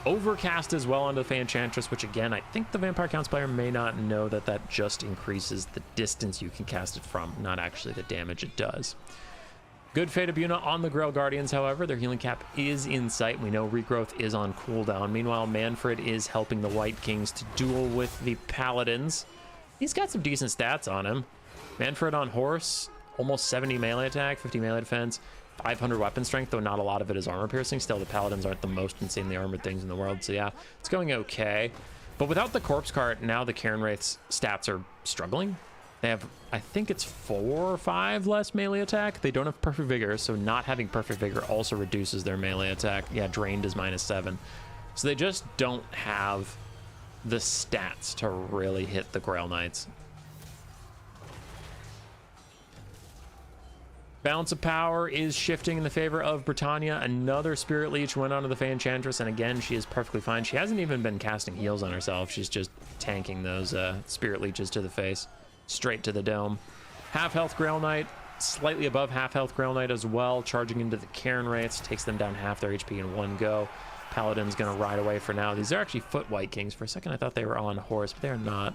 Overcast as well onto the Fey Enchantress, which again, I think the Vampire Counts player may not know that that just increases the distance you can cast it from, not actually the damage it does. Good Fate of Buna on the Grail Guardians, however. Their healing cap is in sight. We know regrowth is on cooldown. Meanwhile, Manfred is helping the White Kings to duel with the Paladins. He's got some decent stats on him. Manfred on horse, almost 70 melee attack, 50 melee defense, 500 weapon strength, though not a lot of it is armor piercing. Still, the Paladins aren't the most insanely armored things in the world, so yeah, it's going okay. But without the Corpse Cart, now the Cairn Wraith's stats are struggling. They have, I think it's 4 or 5 less melee attack. They don't have perfect vigor, so not having perfect vigor also reduces their melee attack. Yeah, drained is -7. So they just don't have the stats to really hit the Grail Knights. Balance of power is shifting in the favor of Britannia. Another Spirit Leech went onto the Fey Enchantress, and again, she is perfectly fine. She hasn't even been casting heals on herself. She's just tanking those Spirit Leeches to the face, straight to the dome. Half health Grail Knight, slightly above half health Grail Knight as well, charging into the Cairn Wraiths, takes them down half their HP in one go. Paladin's gonna ride away for now. These are actually foot White Kings. For a second, I thought they were on horse, but they're not.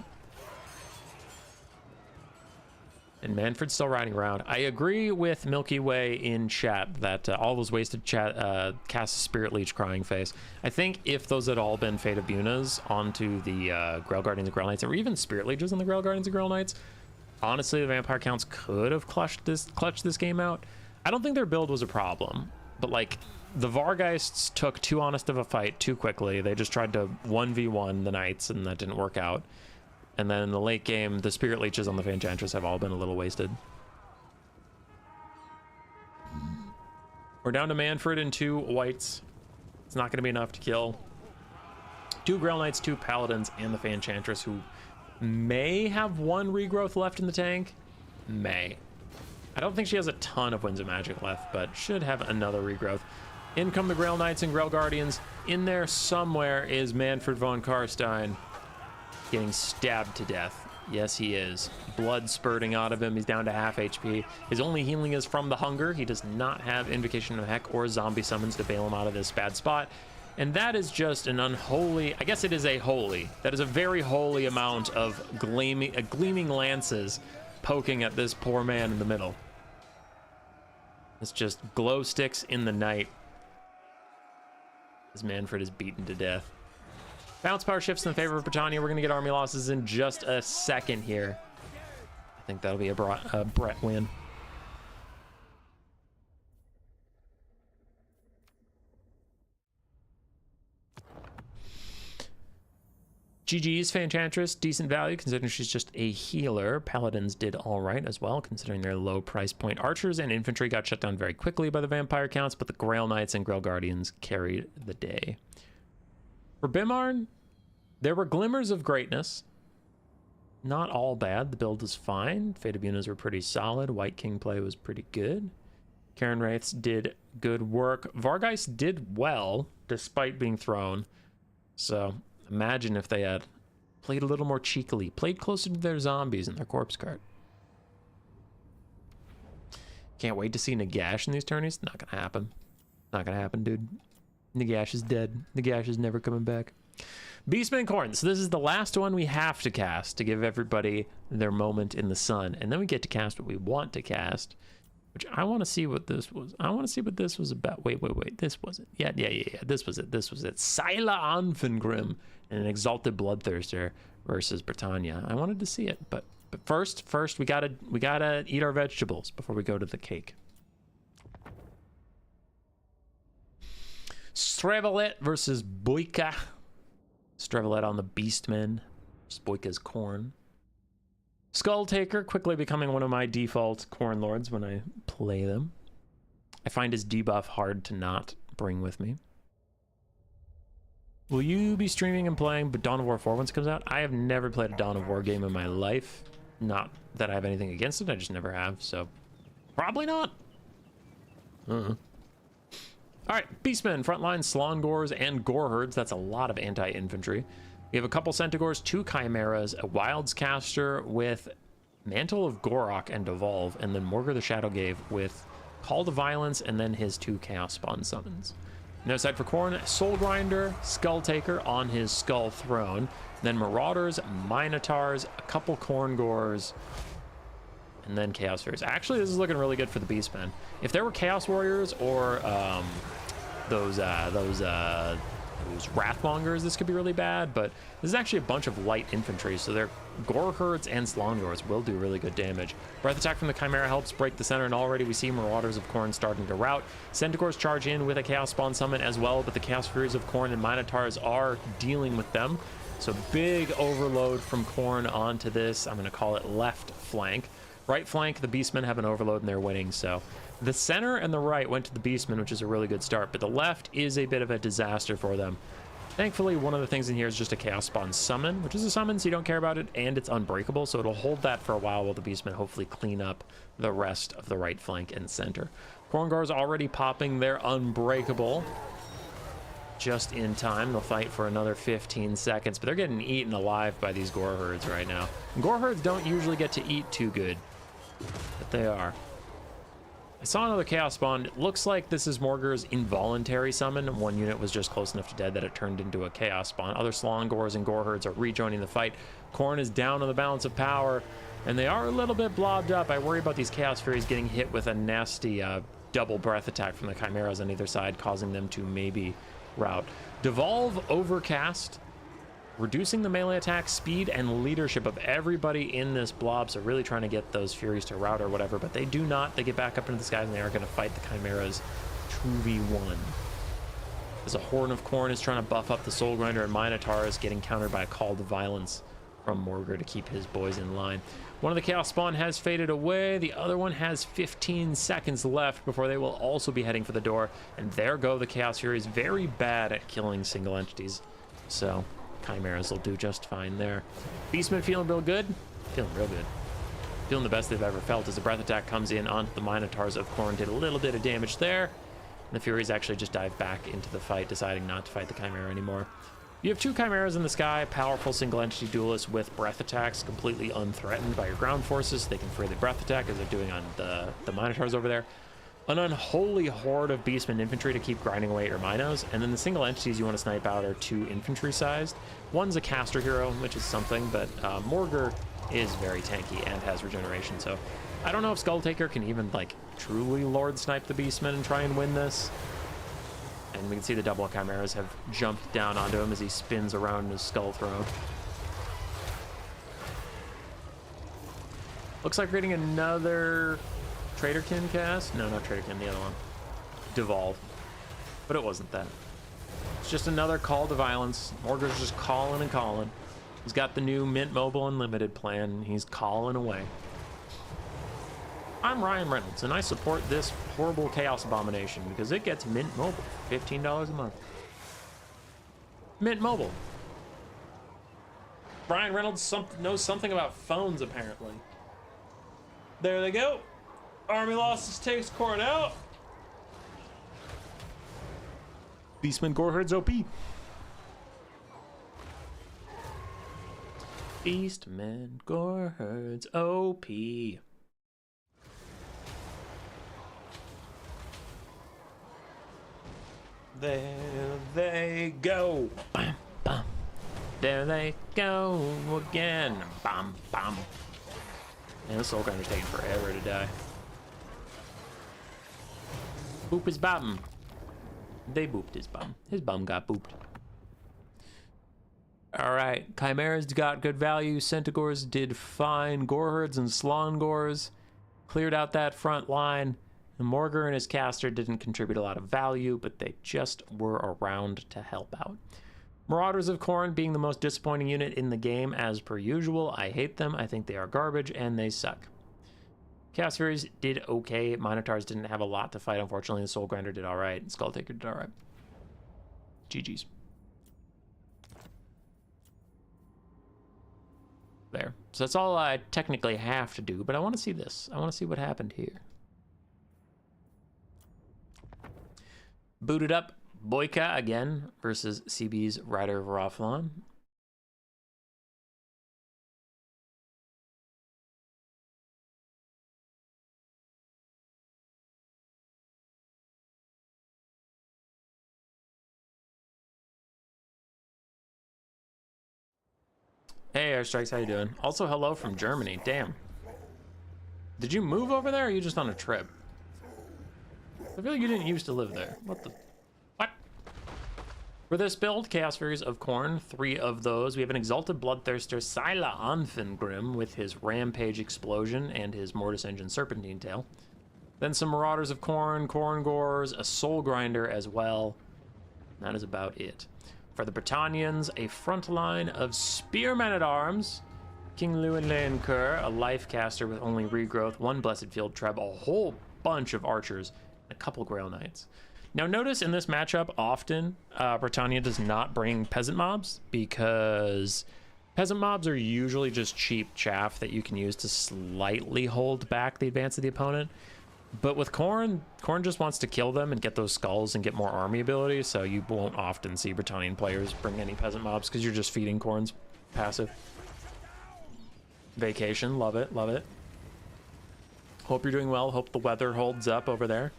And Manfred's still riding around. I agree with Milky Way in chat that all those wasted chat cast Spirit Leech crying face. I think if those had all been Fate of Bunas onto the Grail Guardians and Grail Knights, or even Spirit Leeches on the Grail Guardians and Grail Knights, honestly, the Vampire Counts could have clutched this game out. I don't think their build was a problem, but like the Vargeists took too honest of a fight too quickly. They just tried to 1v1 the Knights, and that didn't work out. And then in the late game, the Spirit Leeches on the Fey Enchantress have all been a little wasted. We're down to Manfred and 2 Whites. It's not going to be enough to kill 2 Grail Knights, 2 Paladins, and the Fey Enchantress, who may have 1 regrowth left in the tank. May. I don't think she has a ton of Winds of Magic left, but should have another regrowth. In come the Grail Knights and Grail Guardians. In there somewhere is Manfred von Karstein, getting stabbed to death. Yes, he is. Blood spurting out of him. He's down to half HP. His only healing is from the hunger. He does not have Invocation of Heck or zombie summons to bail him out of this bad spot. And that is just an unholy, I guess it is a holy. That is a very holy amount of gleaming lances poking at this poor man in the middle. It's just glow sticks in the night as Manfred is beaten to death. Bounce power shifts in favor of Britannia. We're going to get army losses in just a second here. I think that'll be a Brett win. GG's Fey Enchantress, decent value considering she's just a healer. Paladins did all right as well considering their low price point. Archers and infantry got shut down very quickly by the Vampire Counts, but the Grail Knights and Grail Guardians carried the day. For Bimarn, there were glimmers of greatness. Not all bad. The build was fine. Fate of Bunas were pretty solid. White King play was pretty good. Cairn Wraiths did good work. Vargeist did well despite being thrown. So imagine if they had played a little more cheekily, played closer to their zombies and their corpse cart. Can't wait to see Nagash in these tourneys. Not gonna happen. Not gonna happen, dude. Nagash is dead. Nagash is never coming back. Beastman Corn. So this is the last one we have to cast to give everybody their moment in the sun. And then we get to cast what we want to cast, which I want to see what this was. I want to see what this was about. Wait. This was it. Yeah. This was it. Scylla Anfengrim and an Exalted Bloodthirster versus Britannia. I wanted to see it, but first we gotta eat our vegetables before we go to the cake. Strevelet versus Boyka. Strevelet on the Beastmen. Boyka's Corn. Skull Taker quickly becoming one of my default Corn Lords when I play them. I find his debuff hard to not bring with me. Will you be streaming and playing Dawn of War 4 once it comes out? I have never played a Dawn of War game in my life. Not that I have anything against it, I just never have, so probably not. Alright, Beastmen, Frontline, Slongors, and Goreherds. That's a lot of anti-infantry. We have a couple Centaurs, 2 Chimeras, a Wilds Caster with Mantle of Gorok and Devolve, and then Morgar the Shadowgave with Call to Violence, and then his 2 Chaos Spawn summons. No side for Khorne, Soul Grinder, Skull Taker on his Skull Throne, then Marauders, Minotaurs, a couple Khorne Gores, and then Chaos Furies. Actually, this is looking really good for the Beastmen. If there were Chaos Warriors or those Wrathmongers, this could be really bad, but this is actually a bunch of light infantry, so their Goreherds and Slongors will do really good damage. Breath Attack from the Chimera helps break the center, and already we see Marauders of Khorne starting to rout. Centaurs charge in with a Chaos Spawn summon as well, but the Chaos Furies of Khorne and Minotaurs are dealing with them. So big overload from Khorne onto this. I'm going to call it left flank. Right flank, the Beastmen have an overload and they're winning. So the center and the right went to the Beastmen, which is a really good start. But the left is a bit of a disaster for them. Thankfully, one of the things in here is just a Chaos Spawn summon, which is a summon, so you don't care about it, and it's unbreakable, so it'll hold that for a while the Beastmen hopefully clean up the rest of the right flank and center. Khorngor's already popping their unbreakable. Just in time. They'll fight for another 15 seconds, but they're getting eaten alive by these gore herds right now. And gore herds don't usually get to eat too good, but they are. I saw another Chaos Spawn. It looks like this is Morgur's involuntary summon. One unit was just close enough to dead that it turned into a Chaos Spawn. Other Slongors and gore herds are rejoining the fight. Khorne is down on the balance of power, and they are a little bit blobbed up. I worry about these Chaos Furies getting hit with a nasty double breath attack from the Chimeras on either side, causing them to maybe route. Devolve Overcast, reducing the melee attack speed and leadership of everybody in this blob, so really trying to get those Furies to route or whatever, but they do not. They get back up into the skies and they are going to fight the Chimeras 2v1. As a Horn of Khorne is trying to buff up the Soul Grinder, and Minotaur is getting countered by a Call to Violence from Morgur to keep his boys in line. One of the Chaos Spawn has faded away. The other one has 15 seconds left before they will also be heading for the door. And there go the Chaos Furies, very bad at killing single entities. So Chimeras will do just fine there. Beastmen feeling real good? Feeling real good. Feeling the best they've ever felt as the breath attack comes in onto the Minotaurs of Khorne. Did a little bit of damage there. And the Furies actually just dive back into the fight, deciding not to fight the Chimera anymore. You have two Chimeras in the sky, powerful single entity duelists with breath attacks, completely unthreatened by your ground forces. They can free the breath attack as they're doing on the Minotaurs over there. An unholy horde of Beastmen infantry to keep grinding away at your Minos, and then the single entities you want to snipe out are two infantry sized. One's a caster hero, which is something, but Morgur is very tanky and has regeneration, so I don't know if Skulltaker can even like truly Lord snipe the Beastmen and try and win this. And we can see the double Chimeras have jumped down onto him as he spins around his skull throne. Looks like we're getting another Traderkin cast. No, not Traderkin, the other one. Devolve. But it wasn't that. It's just another Call to Violence. Morgur's just calling and calling. He's got the new Mint Mobile Unlimited plan, and he's calling away. I'm Ryan Reynolds, and I support this horrible Chaos Abomination because it gets Mint Mobile for $15 a month. Mint Mobile. Ryan Reynolds knows something about phones, apparently. There they go. Army losses takes Khorne out. Beastmen gore herds OP. Beastmen gore herds OP. There they go. Bam, bam. There they go again. Bam, bam. Man, this Soul Grinder's taking forever to die. Boop his bum. They booped his bum. His bum got booped. Alright, Chimeras got good value. Centaurs did fine. Goreherds and Slongors cleared out that front line. And Morgur and his caster didn't contribute a lot of value, but they just were around to help out. Marauders of Khorne being the most disappointing unit in the game as per usual. I hate them. I think they are garbage and they suck. Chaos Furies did okay. Minotaurs didn't have a lot to fight, unfortunately. The Soul Grinder did alright. And Skulltaker did alright. GG's. There. So that's all I technically have to do, but I want to see this. I want to see what happened here. Booted up Boyka again versus CB's Rider of Rothlon. Hey, Airstrikes, how you doing? Also, hello from Germany. Damn. Did you move over there, or are you just on a trip? I feel like you didn't used to live there. What the... What? For this build, Chaos Furies of Khorne, 3 of those. We have an Exalted Bloodthirster, Scylla Anfengrim, with his Rampage Explosion and his Mortis Engine Serpentine Tail. Then some Marauders of Khorne, Khorngors, a Soul Grinder as well. That is about it. For the Britannians, a front line of spearmen at arms. King Llewellyn Kerr, a life caster with only regrowth, 1 Blessed Field Treb, a whole bunch of archers, and a couple Grail Knights. Now notice in this matchup, often Britannia does not bring peasant mobs because peasant mobs are usually just cheap chaff that you can use to slightly hold back the advance of the opponent. But with Khorne just wants to kill them and get those skulls and get more army ability, so you won't often see Britannian players bring any peasant mobs because you're just feeding Khorne's passive. Vacation, love it, love it. Hope you're doing well, hope the weather holds up over there.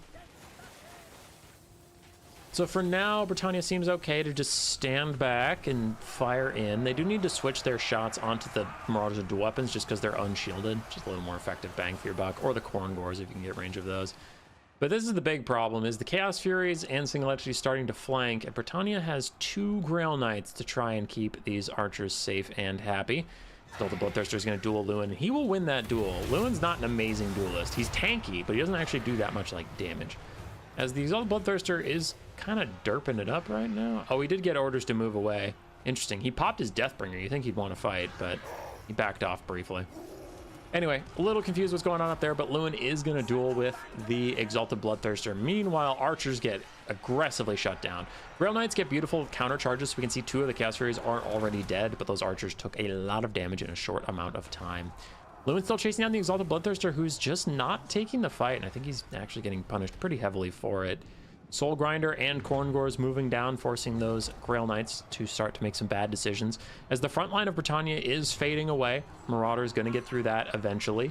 So for now, Britannia seems okay to just stand back and fire in. They do need to switch their shots onto the Marauders of Dual Weapons just because they're unshielded. Just a little more effective bang for your buck. Or the Khorne Gores if you can get range of those. But this is the big problem, is the Chaos Furies and Single Entity starting to flank, and Britannia has 2 Grail Knights to try and keep these archers safe and happy. Still, the Bloodthirster is going to duel Llewellyn. He will win that duel. Llewellyn's not an amazing duelist. He's tanky, but he doesn't actually do that much like damage. As the Exalted Bloodthirster is kind of derping it up right now. Oh, he did get orders to move away. Interesting. He popped his Deathbringer. You think he'd want to fight, but he backed off briefly. Anyway, a little confused what's going on up there, but Llewellyn is going to duel with the Exalted Bloodthirster. Meanwhile, archers get aggressively shut down. Grail Knights get beautiful counter charges, so we can see 2 of the Chaos Furies are already dead, but those archers took a lot of damage in a short amount of time. Llewellyn's still chasing down the Exalted Bloodthirster, who's just not taking the fight, and I think he's actually getting punished pretty heavily for it. Soul Grinder and Khorne Gores moving down, forcing those Grail Knights to start to make some bad decisions. As the front line of Britannia is fading away, Marauder is going to get through that eventually.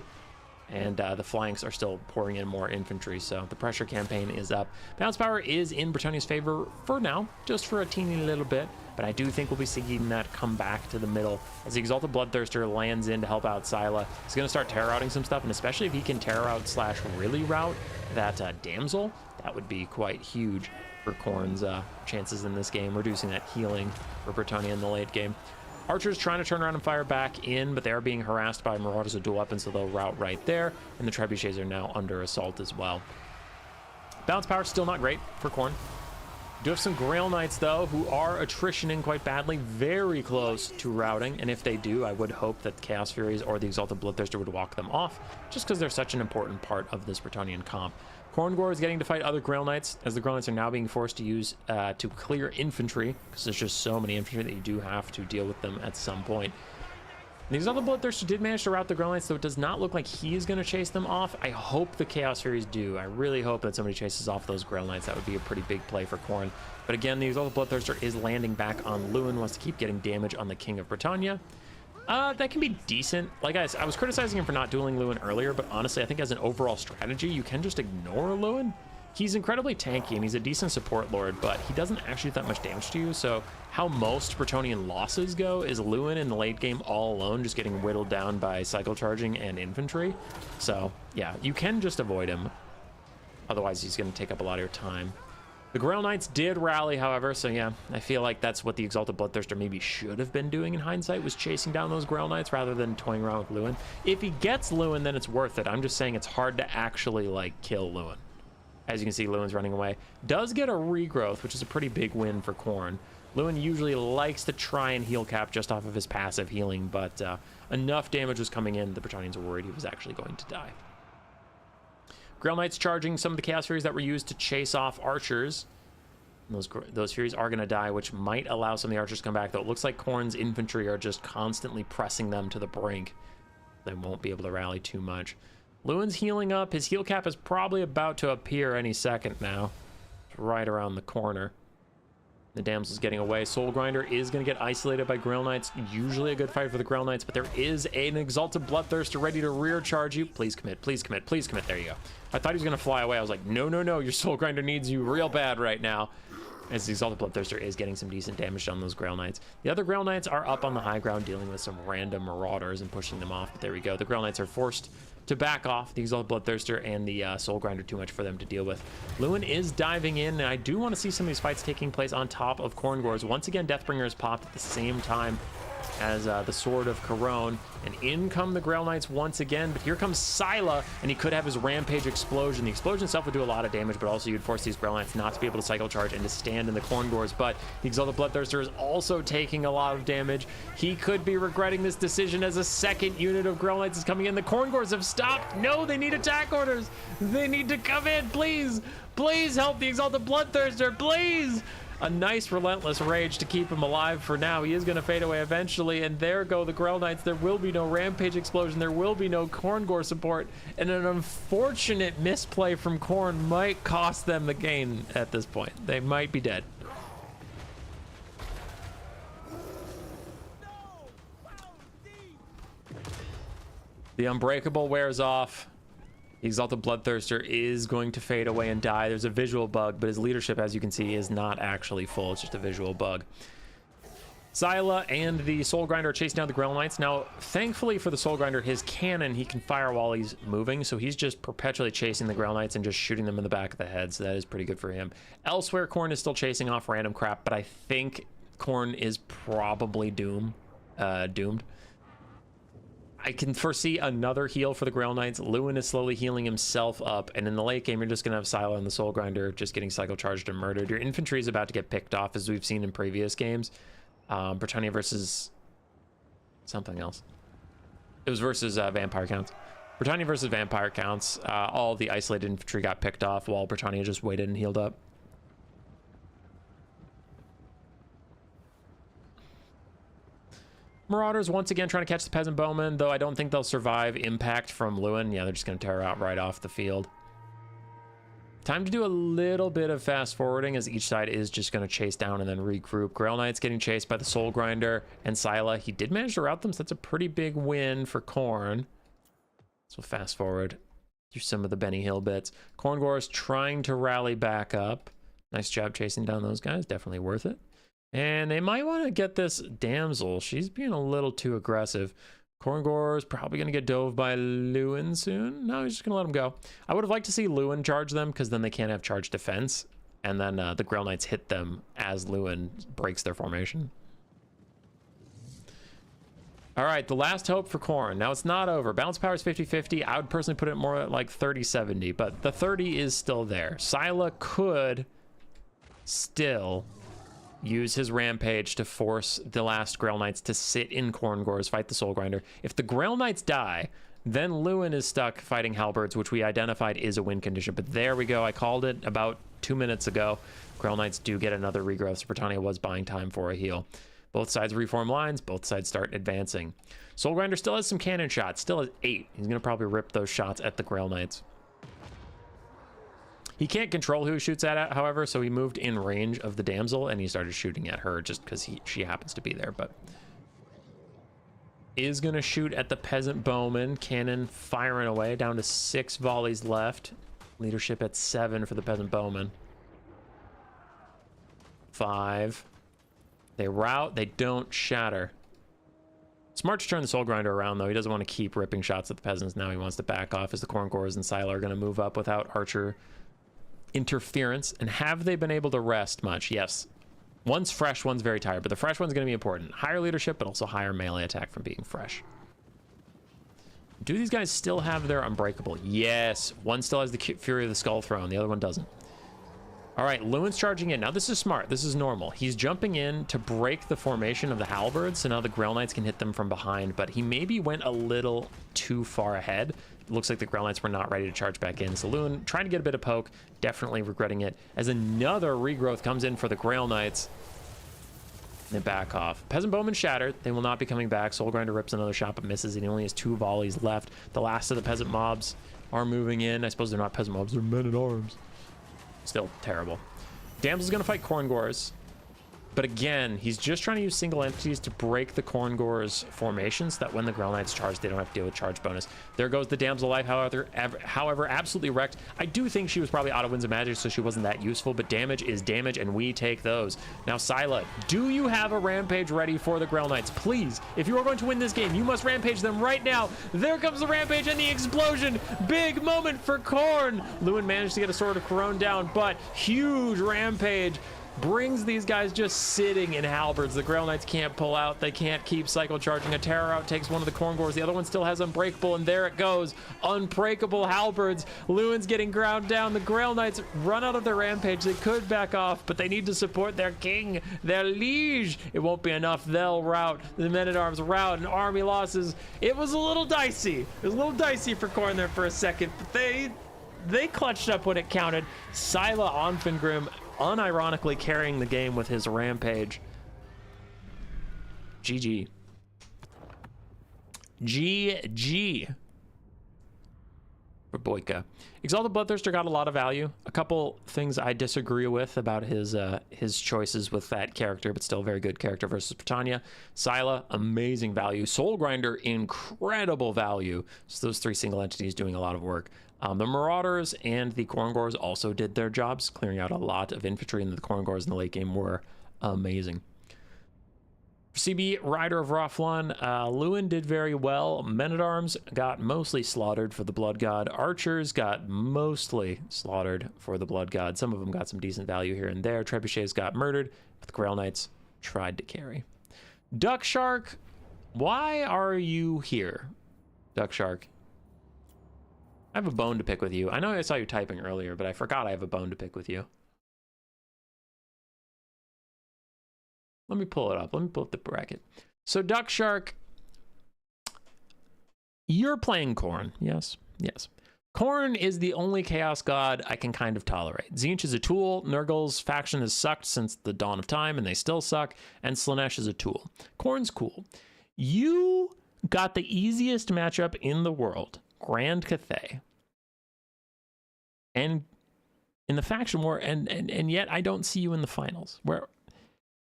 And the flanks are still pouring in more infantry, so the pressure campaign is up. Bounce power is in Britannia's favor for now, just for a teeny little bit, but I do think we'll be seeing that come back to the middle. As the Exalted Bloodthirster lands in to help out Scylla, he's going to start terror routing some stuff, and especially if he can terror out / really route that Damsel, that would be quite huge for Khorne's chances in this game, reducing that healing for Britannia in the late game. Archers trying to turn around and fire back in, but they are being harassed by Marauders of Dual Weapons, so they'll route right there, and the Trebuchets are now under assault as well. Bounce power still not great for Khorne. Do have some Grail Knights, though, who are attritioning quite badly, very close to routing, and if they do, I would hope that the Chaos Furies or the Exalted Bloodthirster would walk them off, just because they're such an important part of this Britannian comp. Khorne Gore is getting to fight other Grail Knights, as the Grail Knights are now being forced to use to clear infantry, because there's just so many infantry that you do have to deal with them at some point. The Exalted Bloodthirster did manage to rout the Grail Knights, so it does not look like he is going to chase them off. I hope the Chaos Furies do. I really hope that somebody chases off those Grail Knights. That would be a pretty big play for Khorne. But again, the Exalted Bloodthirster is landing back on Llewellyn, wants to keep getting damage on the King of Britannia. That can be decent. Like I was criticizing him for not dueling Llewellyn earlier, but honestly, I think as an overall strategy, you can just ignore Llewellyn. He's incredibly tanky, and he's a decent support lord, but he doesn't actually do that much damage to you, so how most Bretonnian losses go is Llewellyn in the late game all alone, just getting whittled down by cycle charging and infantry. So, yeah, you can just avoid him. Otherwise, he's going to take up a lot of your time. The Grail Knights did rally, however, so yeah, I feel like that's what the Exalted Bloodthirster maybe should have been doing in hindsight, was chasing down those Grail Knights rather than toying around with Llewellyn. If he gets Llewellyn, then it's worth it. I'm just saying it's hard to actually, like, kill Llewellyn. As you can see, Llewellyn's running away. Does get a regrowth, which is a pretty big win for Khorne. Llewellyn usually likes to try and heal cap just off of his passive healing, but enough damage was coming in, the Bretonnians were worried he was actually going to die. Grail Knights charging some of the Chaos Furies that were used to chase off archers. And those Furies are going to die, which might allow some of the archers to come back, though it looks like Khorne's infantry are just constantly pressing them to the brink. They won't be able to rally too much. Llewellyn's healing up. His heal cap is probably about to appear any second now. It's right around the corner. The Damsel's getting away. Soul Grinder is going to get isolated by Grail Knights. Usually a good fight for the Grail Knights, but there is an Exalted Bloodthirster ready to rear charge you. Please commit, please commit, please commit. There you go. I thought he was going to fly away. I was like, no, no, no. Your Soul Grinder needs you real bad right now. As the Exalted Bloodthirster is getting some decent damage on those Grail Knights. The other Grail Knights are up on the high ground dealing with some random Marauders and pushing them off, but there we go. The Grail Knights are forced to back off. The Exalted Bloodthirster and the Soul Grinder too much for them to deal with. Llewellyn is diving in, and I do want to see some of these fights taking place on top of Khorne Gores. Once again, Deathbringer is popped at the same time as the Sword of Corone. And in come the Grail Knights once again, but here comes Scylla, and he could have his Rampage Explosion. The explosion itself would do a lot of damage, but also you'd force these Grail Knights not to be able to cycle charge and to stand in the Corngors. But the Exalted Bloodthirster is also taking a lot of damage. He could be regretting this decision as a second unit of Grail Knights is coming in. The Corngors have stopped. No, they need attack orders. They need to come in, please. Please help the Exalted Bloodthirster, please. A nice relentless rage to keep him alive for now. He is going to fade away eventually, and there go the Grail Knights. There will be no Rampage Explosion. There will be no Corngor support, and an unfortunate misplay from Khorne might cost them the game at this point. They might be dead. The Unbreakable wears off. The Exalted Bloodthirster is going to fade away and die. There's a visual bug, but his leadership, as you can see, is not actually full. It's just a visual bug. Scylla and the Soul Grinder are chasing down the Grail Knights. Now, thankfully for the Soul Grinder, his cannon, he can fire while he's moving, so he's just perpetually chasing the Grail Knights and just shooting them in the back of the head, so that is pretty good for him. Elsewhere, Khorne is still chasing off random crap, but I think Khorne is probably doomed. I can foresee another heal for the Grail Knights. Lewin is slowly healing himself up, and in the late game, you're just going to have Scylla and the Soul Grinder just getting cycle charged and murdered. Your infantry is about to get picked off, as we've seen in previous games. Britannia versus something else. It was versus Vampire Counts. Britannia versus Vampire Counts. All the isolated infantry got picked off while Britannia just waited and healed up. Marauders once again trying to catch the Peasant Bowmen, though I don't think they'll survive impact from Lewin. Yeah, they're just going to tear out right off the field. Time to do a little bit of fast forwarding, as each side is just going to chase down and then regroup. Grail Knights getting chased by the Soul Grinder and Scylla. He did manage to rout them, so that's a pretty big win for Khorne. So we'll fast forward through some of the Benny Hill bits. Corngor is trying to rally back up. Nice job chasing down those guys. Definitely worth it. And they might want to get this damsel. She's being a little too aggressive. Corngor is probably going to get dove by Lewin soon. No, he's just going to let him go. I would have liked to see Lewin charge them, because then they can't have charge defense. And then the Grail Knights hit them as Lewin breaks their formation. All right, the last hope for Khorne. Now, it's not over. Balance power is 50-50. I would personally put it more at like 30-70, but the 30 is still there. Scylla could still use his Rampage to force the last Grail Knights to sit in Corngors, fight the Soul Grinder. If the Grail Knights die, then Lewin is stuck fighting Halberds, which we identified is a win condition. But there we go. I called it about 2 minutes ago. Grail Knights do get another regrowth, so Britannia was buying time for a heal. Both sides reform lines. Both sides start advancing. Soul Grinder still has some cannon shots. Still has 8. He's going to probably rip those shots at the Grail Knights. He can't control who he shoots at, however, so he moved in range of the damsel and he started shooting at her just because she happens to be there. But is going to shoot at the Peasant Bowman. Cannon firing away, down to 6 volleys left. Leadership at 7 for the Peasant Bowman. 5. They rout, they don't shatter. Smart to turn the Soul Grinder around, though. He doesn't want to keep ripping shots at the peasants. Now he wants to back off, as the Corngors and Scylla are going to move up without Archer interference. And have they been able to rest much? Yes. One's fresh, one's very tired, but the fresh one's going to be important. Higher leadership, but also higher melee attack from being fresh. Do these guys still have their Unbreakable? Yes. One still has the Fury of the Skull Throne. The other one doesn't. All right, Lewin's charging in. Now, this is smart. This is normal. He's jumping in to break the formation of the Halberds, so now the Grail Knights can hit them from behind, but he maybe went a little too far ahead. It looks like the Grail Knights were not ready to charge back in. So Lewin trying to get a bit of poke, definitely regretting it, as another regrowth comes in for the Grail Knights. They back off. Peasant Bowman shattered. They will not be coming back. Soul Grinder rips another shot, but misses, and he only has 2 volleys left. The last of the peasant mobs are moving in. I suppose they're not peasant mobs, they're men-at-arms. Still terrible. Damsel's gonna fight Corngors, but again, he's just trying to use single entities to break the Corngors formation so that when the Grail Knights charge, they don't have to deal with charge bonus. There goes the Damsel life, however, absolutely wrecked. I do think she was probably out of Winds of Magic, so she wasn't that useful, but damage is damage, and we take those. Now, Scylla, do you have a Rampage ready for the Grail Knights? Please, if you are going to win this game, you must Rampage them right now. There comes the Rampage and the explosion. Big moment for Khorne. Lewin managed to get a Sword of Corone down, but huge Rampage. brings these guys just sitting in halberds. The Grail Knights can't pull out. They can't keep cycle charging. A terror out takes one of the Corngors. The other one still has Unbreakable, and there it goes. Unbreakable halberds. Lewin's getting ground down. The Grail Knights run out of their rampage. They could back off, but they need to support their king, their liege. It won't be enough. They'll rout. The men-at-arms rout, and army losses. It was a little dicey. It was a little dicey for Khorne there for a second, but they clutched up when it counted. Sila Onfengrim unironically carrying the game with his rampage. GG. GG for Boyka. Exalted Bloodthirster got a lot of value. A couple things I disagree with about his choices with that character, but still very good character versus Britannia. Sila, amazing value. Soul Grinder, incredible value. So those three single entities doing a lot of work. The Marauders and the Corngors also did their jobs, clearing out a lot of infantry, and the Corngors in the late game were amazing. CB, Rider of Raflan, Lewin did very well. Men-at-Arms got mostly slaughtered for the Blood God. Archers got mostly slaughtered for the Blood God. Some of them got some decent value here and there. Trebuchets got murdered, but the Grail Knights tried to carry. Duck Shark, why are you here? Duck Shark. I have a bone to pick with you. I know I saw you typing earlier, but I forgot I have a bone to pick with you. Let me pull it up. Let me pull up the bracket. So Duck Shark, you're playing Khorne. Yes, yes. Khorne is the only Chaos God I can kind of tolerate. Tzeentch is a tool. Nurgle's faction has sucked since the dawn of time, and they still suck. And Slaanesh is a tool. Khorne's cool. You got the easiest matchup in the world. Grand Cathay. And in the faction war, and yet I don't see you in the finals.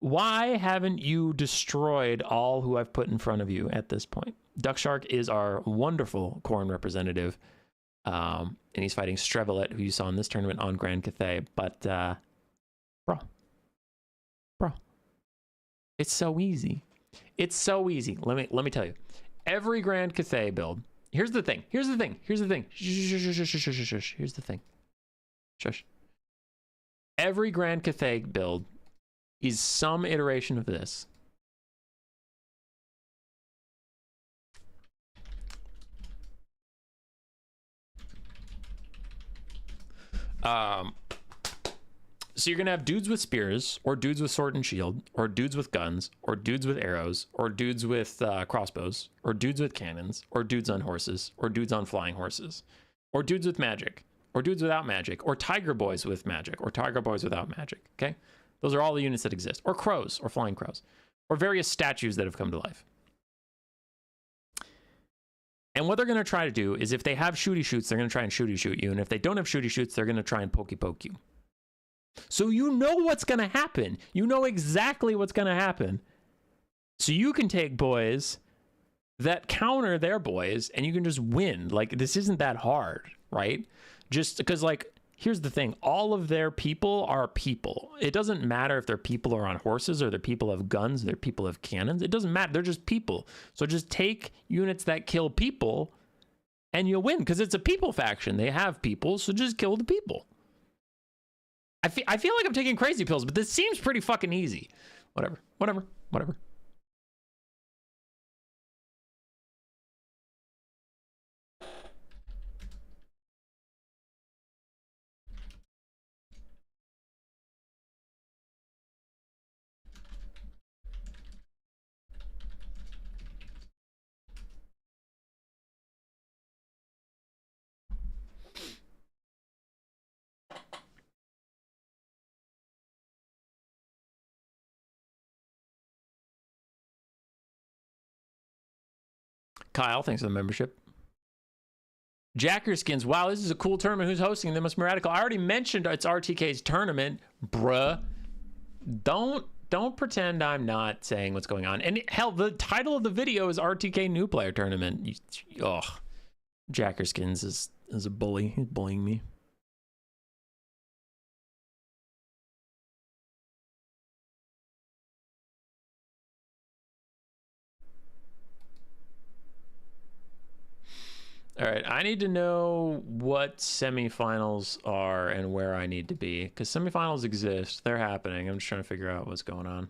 Why haven't you destroyed all who I've put in front of you at this point? Duck Shark is our wonderful Khorne representative, and he's fighting Strevelet, who you saw in this tournament on Grand Cathay. But bro, it's so easy. It's so easy. Let me tell you. Every Grand Cathay build. Here's the thing. Here's the thing. Here's the thing. Shush. Here's the thing. Shush. Every Grand Cathay build is some iteration of this. So you're gonna have dudes with spears, or dudes with sword and shield, or dudes with guns, or dudes with arrows, or dudes with crossbows, or dudes with cannons, or dudes on horses, or dudes on flying horses, or dudes with magic, or dudes without magic, or tiger boys with magic, or tiger boys without magic. Okay, those are all the units that exist, or crows, or flying crows, or various statues that have come to life. And what they're going to try to do is, if they have shooty shoots, they're going to try and shooty shoot you, and if they don't have shooty shoots, they're going to try and pokey poke you. So you know what's going to happen. You know exactly what's going to happen. So you can take boys that counter their boys, and you can just win. Like, this isn't that hard, right? Just because, like, here's the thing. All of their people are people. It doesn't matter if their people are on horses, or their people have guns, or their people have cannons. It doesn't matter. They're just people. So just take units that kill people, and you'll win, because it's a people faction. They have people, so just kill the people. I feel like I'm taking crazy pills, but this seems pretty fucking easy. Whatever. Kyle, thanks for the membership. Jacker Skins, wow, this is a cool tournament. Who's hosting? They must be radical. I already mentioned it's RTK's tournament, bruh. Don't pretend I'm not saying what's going on. And hell, the title of the video is RTK New Player Tournament. Jacker Skins is a bully. He's bullying me. All right, I need to know what semifinals are and where I need to be, because semifinals exist. They're happening. I'm just trying to figure out what's going on.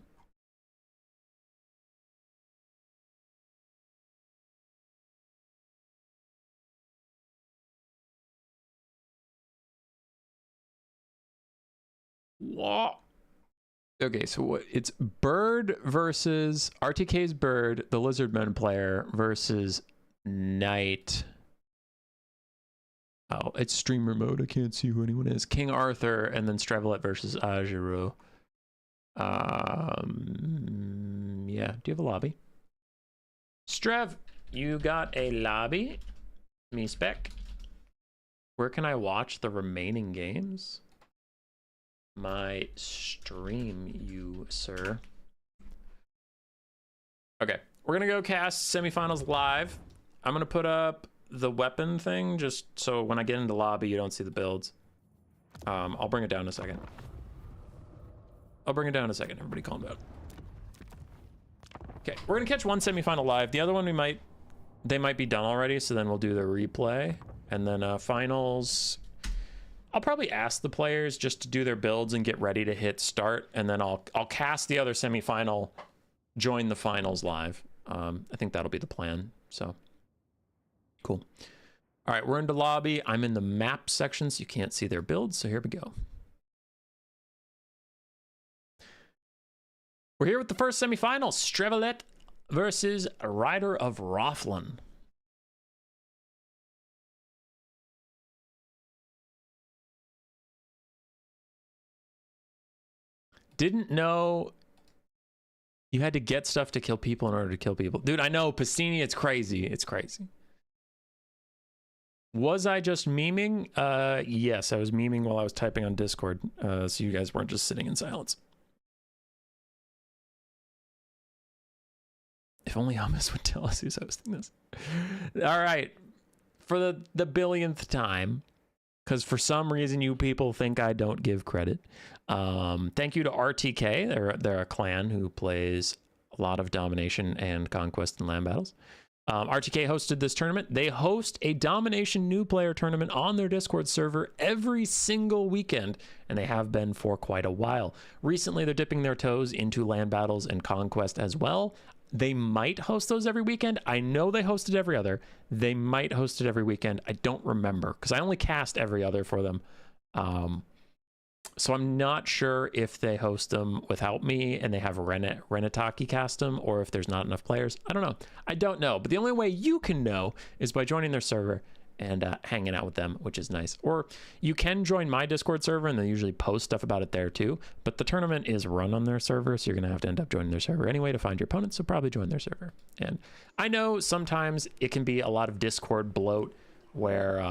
What? Okay, so what? It's Bird versus RTK's Bird, the Lizardmen player, versus Knight. Oh, it's streamer mode. I can't see who anyone is. King Arthur, and then Strevelet versus Ajiru. Yeah. Do you have a lobby? Strev, you got a lobby? Me spec. Where can I watch the remaining games? My stream, you sir. Okay, we're gonna go cast semifinals live. I'm gonna put up the weapon thing just so when I get into lobby you don't see the builds. I'll bring it down in a second. Everybody calm down. Okay, we're gonna catch one semifinal live. The other one they might be done already, so then we'll do the replay. And then finals, I'll probably ask the players just to do their builds and get ready to hit start, and then I'll cast the other semifinal, join the finals live. I think that'll be the plan. So cool. All right, we're into lobby. I'm in the map section, so you can't see their builds. So here we go. We're here with the first semifinal: Strevelet versus Rider of Rothlin. Didn't know you had to get stuff to kill people in order to kill people. Dude, I know, Pacini, it's crazy. It's crazy. Was I just memeing? Yes, I was memeing while I was typing on Discord, so you guys weren't just sitting in silence. If only Hummus would tell us who's hosting this. All right, for the billionth time, because for some reason you people think I don't give credit. Thank you to RTK. They're a clan who plays a lot of domination and conquest and land battles. RTK hosted this tournament. They host a domination new player tournament on their Discord server every single weekend, and they have been for quite a while. Recently, they're dipping their toes into land battles and conquest as well. They might host those every weekend. I know they hosted every other. They might host it every weekend. I don't remember because I only cast every other for them. So I'm not sure if they host them without me and they have Renataki cast them, or if there's not enough players. I don't know. I don't know. But the only way you can know is by joining their server and hanging out with them, which is nice. Or you can join my Discord server, and they usually post stuff about it there too. But the tournament is run on their server, so you're going to have to end up joining their server anyway to find your opponents, so probably join their server. And I know sometimes it can be a lot of Discord bloat where,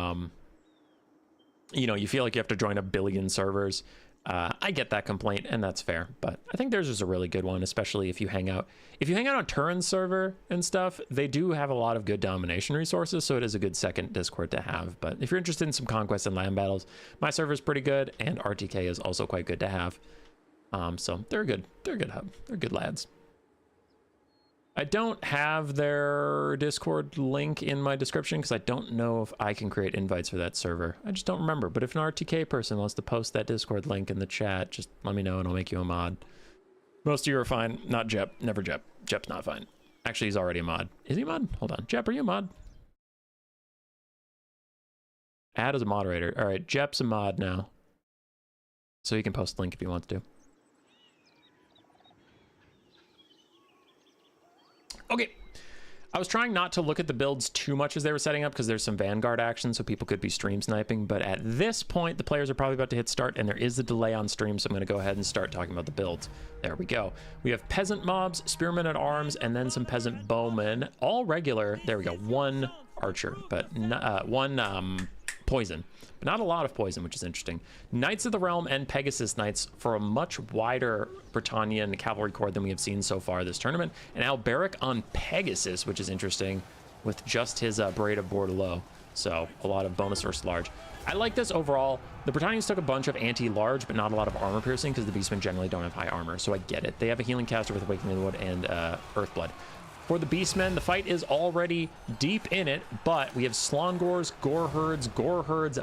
you know, you feel like you have to join a billion servers. I get that complaint, and that's fair, but I think theirs is a really good one, especially if you hang out. If you hang out on Turin's server and stuff, they do have a lot of good domination resources, so it is a good second Discord to have. But if you're interested in some conquest and land battles, my server is pretty good, and RTK is also quite good to have. So they're a good hub. They're good lads. I don't have their Discord link in my description because I don't know if I can create invites for that server. I just don't remember. But if an RTK person wants to post that Discord link in the chat, just let me know and I'll make you a mod. Most of you are fine. Not Jep. Never Jep. Jep's not fine. Actually, he's already a mod. Is he a mod? Hold on. Jep, are you a mod? Add as a moderator. All right, Jep's a mod now. So he can post the link if he wants to. Okay, I was trying not to look at the builds too much as they were setting up because there's some Vanguard action, so people could be stream sniping. But at this point, the players are probably about to hit start, and there is a delay on stream, so I'm going to go ahead and start talking about the builds. There we go. We have peasant mobs, spearmen at arms, and then some peasant bowmen. All regular. There we go. One archer, but one poison. But not a lot of poison, which is interesting. Knights of the Realm and Pegasus Knights for a much wider Britannian cavalry corps than we have seen so far this tournament. And Alberic on Pegasus, which is interesting, with just his Braid of Bordelot. So a lot of bonus versus large. I like this overall. The Britannians took a bunch of anti-large, but not a lot of armor piercing because the Beastmen generally don't have high armor. So I get it. They have a healing caster with Awakening Wood and Earthblood. For the Beastmen, the fight is already deep in it, but we have Slongors, Gore-Herds,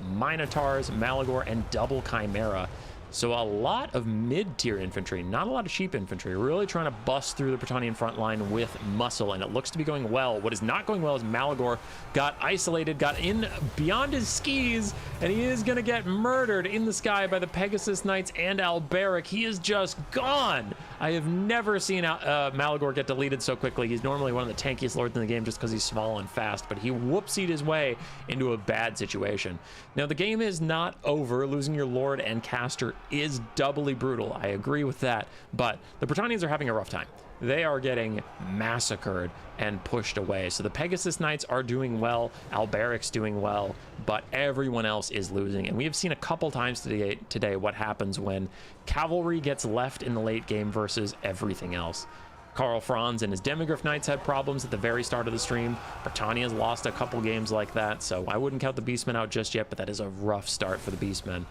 Minotaurs, Malagor, and double Chimera. So a lot of mid-tier infantry, not a lot of sheep infantry, really trying to bust through the Bretonnian front line with muscle, and it looks to be going well. What is not going well is Malagor got isolated, got in beyond his skis, and he is going to get murdered in the sky by the Pegasus Knights and Alberic. He is just gone. I have never seen Malagor get deleted so quickly. He's normally one of the tankiest lords in the game just because he's small and fast, but he whoopsied his way into a bad situation. Now, the game is not over. Losing your lord and caster is doubly brutal. I agree with that, but the Bretonnians are having a rough time. They are getting massacred and pushed away. So the Pegasus Knights are doing well, Alberic's doing well, but everyone else is losing. And we have seen a couple times today what happens when cavalry gets left in the late game versus everything else. Karl Franz and his Demigryph Knights had problems at the very start of the stream. Britannia's lost a couple games like that, so I wouldn't count the Beastmen out just yet, but that is a rough start for the Beastmen.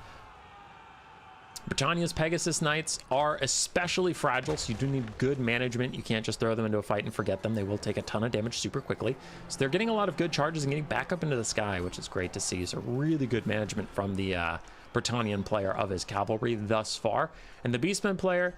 Britannia's Pegasus Knights are especially fragile, so you do need good management. You can't just throw them into a fight and forget them. They will take a ton of damage super quickly. So they're getting a lot of good charges and getting back up into the sky, which is great to see. So really good management from the Bretonnian player of his cavalry thus far. And the Beastmen player,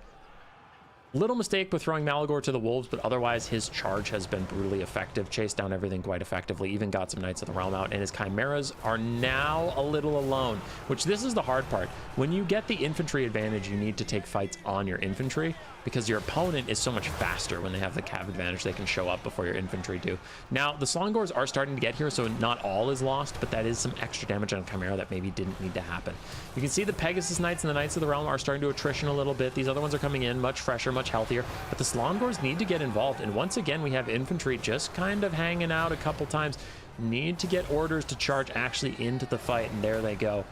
little mistake with throwing Malagor to the wolves, but otherwise his charge has been brutally effective. Chased down everything quite effectively, even got some Knights of the Realm out, and his Chimeras are now a little alone, which this is the hard part. When you get the infantry advantage, you need to take fights on your infantry, because your opponent is so much faster when they have the cav advantage. They can show up before your infantry do. Now, the Slongors are starting to get here, so not all is lost, but that is some extra damage on Chimera that maybe didn't need to happen. You can see the Pegasus Knights and the Knights of the Realm are starting to attrition a little bit. These other ones are coming in much fresher, much healthier, but the Slongors need to get involved. And once again, we have infantry just kind of hanging out a couple times. Need to get orders to charge actually into the fight, and there they go.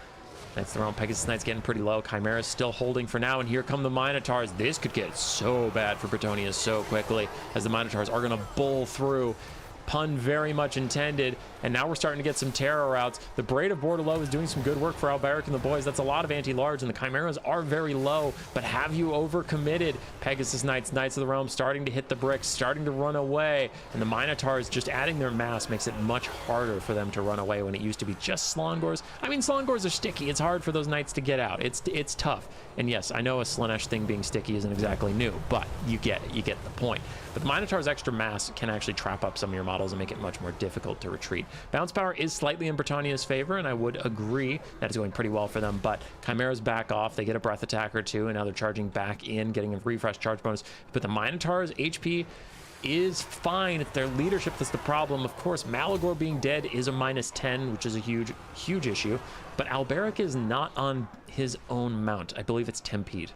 Knights of the Realm, Pegasus Knights getting pretty low. Chimera's still holding for now, and here come the Minotaurs. This could get so bad for Bretonnia so quickly, as the Minotaurs are going to bull through. Pun very much intended, and now we're starting to get some terror routes. The Braid of Bordelot is doing some good work for Alberic and the boys. That's a lot of anti-large, and the Chimeras are very low, but have you overcommitted? Pegasus Knights, Knights of the Realm starting to hit the bricks, starting to run away, and the Minotaurs just adding their mass makes it much harder for them to run away when it used to be just Slongors. I mean, Slongors are sticky. It's hard for those Knights to get out. It's tough. And yes, I know a Slaanesh thing being sticky isn't exactly new, but you get the point. But the Minotaur's extra mass can actually trap up some of your models and make it much more difficult to retreat. Bounce power is slightly in Bretonnia's favor, and I would agree that it's going pretty well for them, but Chimera's back off. They get a breath attack or two, and now they're charging back in, getting a refresh charge bonus. But the Minotaur's HP is fine. It's their leadership that's the problem. Of course, Malagor being dead is a -10, which is a huge issue, but Alberic is not on his own mount. I believe it's Tempede.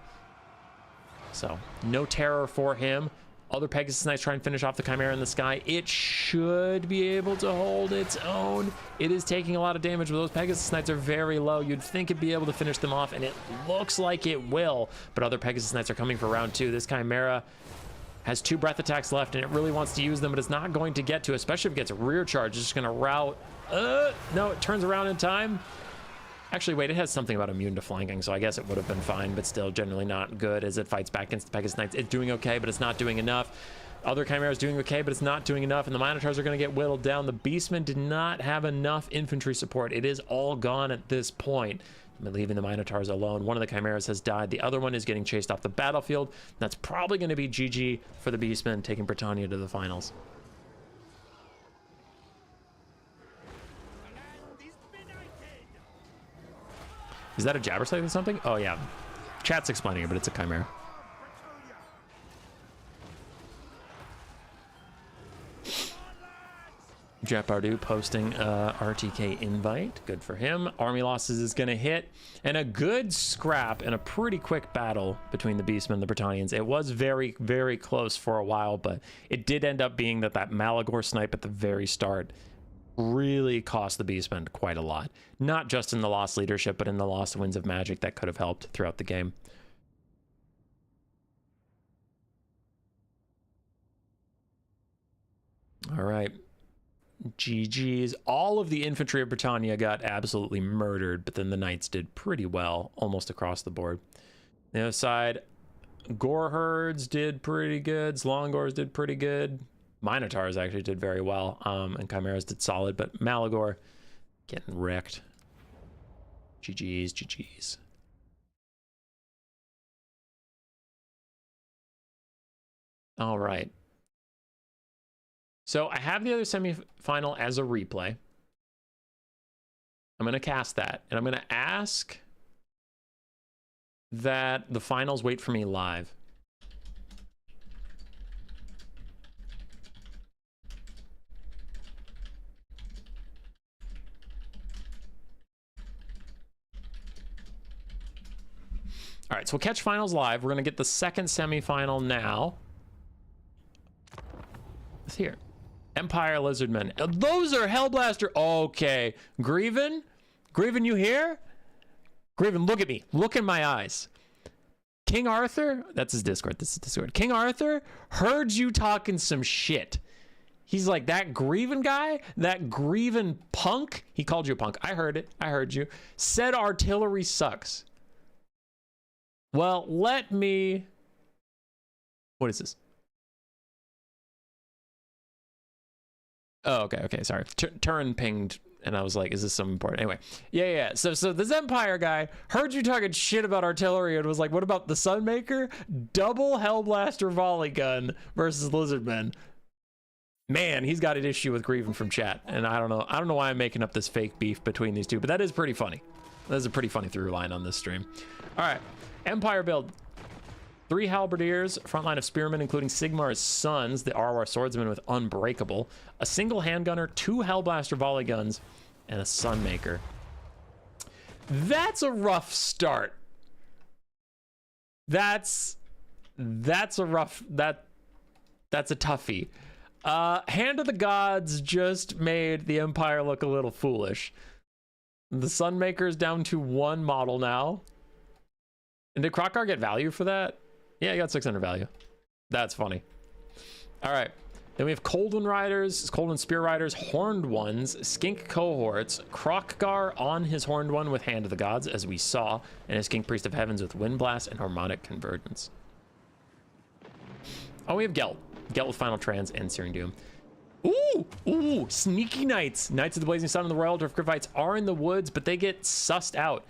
So, no terror for him. Other Pegasus Knights try and finish off the Chimera in the sky. It should be able to hold its own. It is taking a lot of damage, but those Pegasus Knights are very low. You'd think it'd be able to finish them off, and it looks like it will, but other Pegasus Knights are coming for round 2. This Chimera has 2 breath attacks left, and it really wants to use them, but it's not going to get to, especially if it gets a rear charge. It's just going to route. No, it turns around in time. Actually, wait, it has something about immune to flanking, so I guess it would have been fine, but still generally not good as it fights back against the Pegasus Knights. It's doing okay, but it's not doing enough. Other Chimera's doing okay, but it's not doing enough, and the Minotaurs are going to get whittled down. The Beastmen did not have enough infantry support. It is all gone at this point, leaving the Minotaurs alone. One of the Chimeras has died. The other one is getting chased off the battlefield. That's probably going to be GG for the Beastmen, taking Britannia to the finals. Is that a Jabbersight or something? Oh, yeah. Chat's explaining it, but it's a Chimera. Japardu posting RTK invite. Good for him. Army losses is going to hit. And a good scrap and a pretty quick battle between the Beastmen and the Bretonnians. It was very, very close for a while, but it did end up being that Malagor snipe at the very start really cost the Beastmen quite a lot. Not just in the lost leadership, but in the lost winds of magic that could have helped throughout the game. All right. GG's. All of the infantry of Britannia got absolutely murdered, but then the Knights did pretty well almost across the board. The other side, Gore-Herds did pretty good. Slongors did pretty good. Minotaurs actually did very well, and Chimeras did solid, but Malagor getting wrecked. GG's, GG's. All right. So I have the other semifinal as a replay. I'm going to cast that, and I'm going to ask that the finals wait for me live. All right, so we'll catch finals live. We're going to get the second semifinal now. It's here. Empire Lizardmen. Those are Hellblaster. Okay. Grieven? Grieven, you here? Grieven, look at me. Look in my eyes. King Arthur? That's his Discord. This is Discord. King Arthur heard you talking some shit. He's like, that Grieven guy? That Grieven punk? He called you a punk. I heard it. I heard you. Said artillery sucks. Well, let me... What is this? Oh, okay, sorry. Turn pinged, and I was like, is this something important? Anyway, yeah. So this Empire guy heard you talking shit about artillery and was like, what about the Sunmaker? Double Hellblaster volley gun versus Lizardmen. Man, he's got an issue with Grieven from chat, and I don't know why I'm making up this fake beef between these two, but that is pretty funny. That is a pretty funny through line on this stream. All right, Empire build. 3 halberdiers, front line of spearmen, including Sigmar's sons, the Arwar swordsman with Unbreakable, a single handgunner, 2 Hellblaster volley guns, and a Sunmaker. That's a rough start. That's a toughie. Hand of the Gods just made the Empire look a little foolish. The Sunmaker's down to 1 model now. And did Krokar get value for that? Yeah, he got 600 value. That's funny. All right. Then we have Coldwind Riders, Coldwind Spear Riders, Horned Ones, Skink Cohorts, Krokgar on his Horned One with Hand of the Gods, as we saw, and his Skink Priest of Heavens with Wind Blast and Harmonic Convergence. Oh, we have Gelt. Gelt with Final Trans and Searing Doom. Ooh, Sneaky Knights. Knights of the Blazing Sun and the Royal Altar of Griffites are in the woods, but they get sussed out.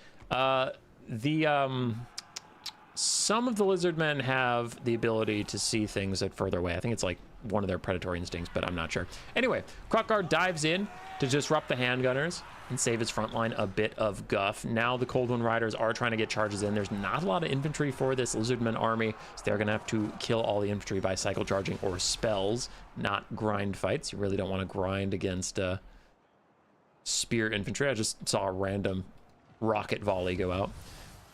Some of the Lizardmen have the ability to see things at further away. I think it's like one of their predatory instincts, but I'm not sure. Anyway, Krokgar dives in to disrupt the handgunners and save his front line a bit of guff. Now the Coldwind Riders are trying to get charges in. There's not a lot of infantry for this Lizardman army, so they're going to have to kill all the infantry by cycle charging or spells, not grind fights. You really don't want to grind against spear infantry. I just saw a random rocket volley go out.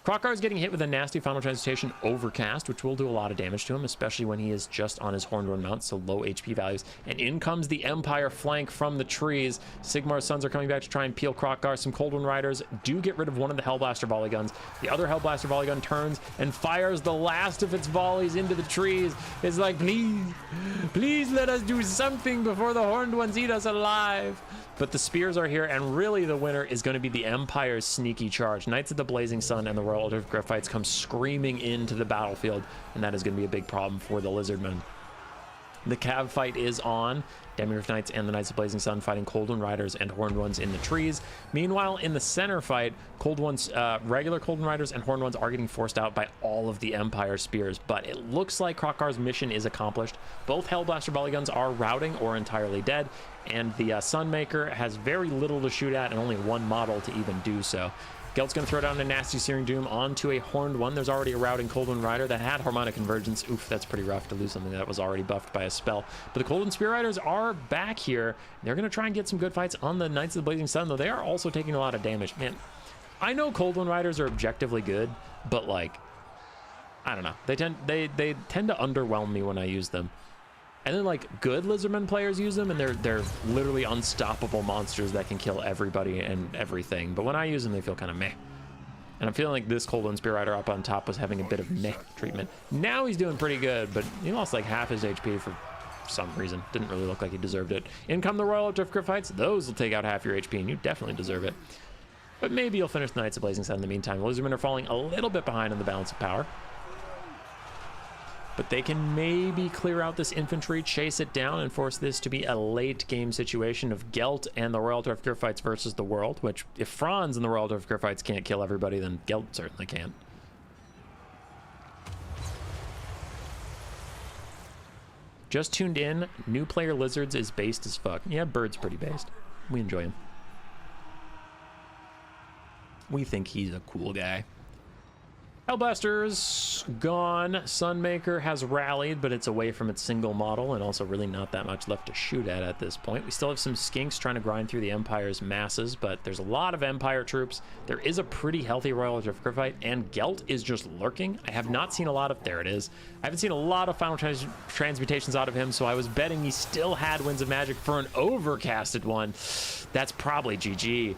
Krokgar is getting hit with a nasty Final Transmutation Overcast, which will do a lot of damage to him, especially when he is just on his Horned One mount, so low HP values. And in comes the Empire flank from the trees. Sigmar's sons are coming back to try and peel Krokgar. Some Coldwind Riders do get rid of one of the Hellblaster volley guns. The other Hellblaster volley gun turns and fires the last of its volleys into the trees. It's like, please let us do something before the Horned Ones eat us alive. But the spears are here, and really the winner is going to be the Empire's sneaky charge. Knights of the Blazing Sun and the Royal Altar of Griffites come screaming into the battlefield, and that is going to be a big problem for the Lizardmen. The Cav fight is on. Demiurge Knights and the Knights of Blazing Sun fighting Coldwind Riders and Horned Ones in the trees. Meanwhile, in the center fight, regular Coldwind Riders and Horned Ones are getting forced out by all of the Empire spears, but it looks like Krokgar's mission is accomplished. Both Hellblaster volley guns are routing or entirely dead, and the Sunmaker has very little to shoot at and only 1 model to even do so. Gelt's going to throw down a nasty Searing Doom onto a Horned One. There's already a routing Coldwind Rider that had Harmonic Convergence. Oof, that's pretty rough to lose something that was already buffed by a spell. But the Coldwind Spear Riders are back here. They're going to try and get some good fights on the Knights of the Blazing Sun, though they are also taking a lot of damage. Man, I know Coldwind Riders are objectively good, but like, I don't know. They tend to underwhelm me when I use them. And then like good Lizardmen players use them, and they're literally unstoppable monsters that can kill everybody and everything. But when I use them, they feel kind of meh. And I'm feeling like this Coldwind Spear Rider up on top was having a bit of meh treatment. Now he's doing pretty good, but he lost like half his HP for some reason. Didn't really look like he deserved it. In come the Royal Altar of Griffites. Those will take out half your HP, and you definitely deserve it. But maybe you'll finish the Knights of Blazing Sun in the meantime. The Lizardmen are falling a little bit behind in the balance of power. but they can maybe clear out this infantry, chase it down, and force this to be a late game situation of Gelt and the Royal Dwarf fights versus the world, which if Franz and the Royal Dwarf fights can't kill everybody, then Gelt certainly can. Just tuned in, new player Lizards is based as fuck. Yeah, Bird's pretty based. We enjoy him. We think he's a cool guy. Hellblaster's gone. Sunmaker has rallied, but it's away from its single model and also really not that much left to shoot at this point. We still have some skinks trying to grind through the Empire's masses, but there's a lot of Empire troops. There is a pretty healthy Royal Dwarf fight, and Gelt is just lurking. I have not seen a lot of... There it is. I haven't seen a lot of final transmutations out of him, so I was betting he still had Winds of Magic for an overcasted one. That's probably GG.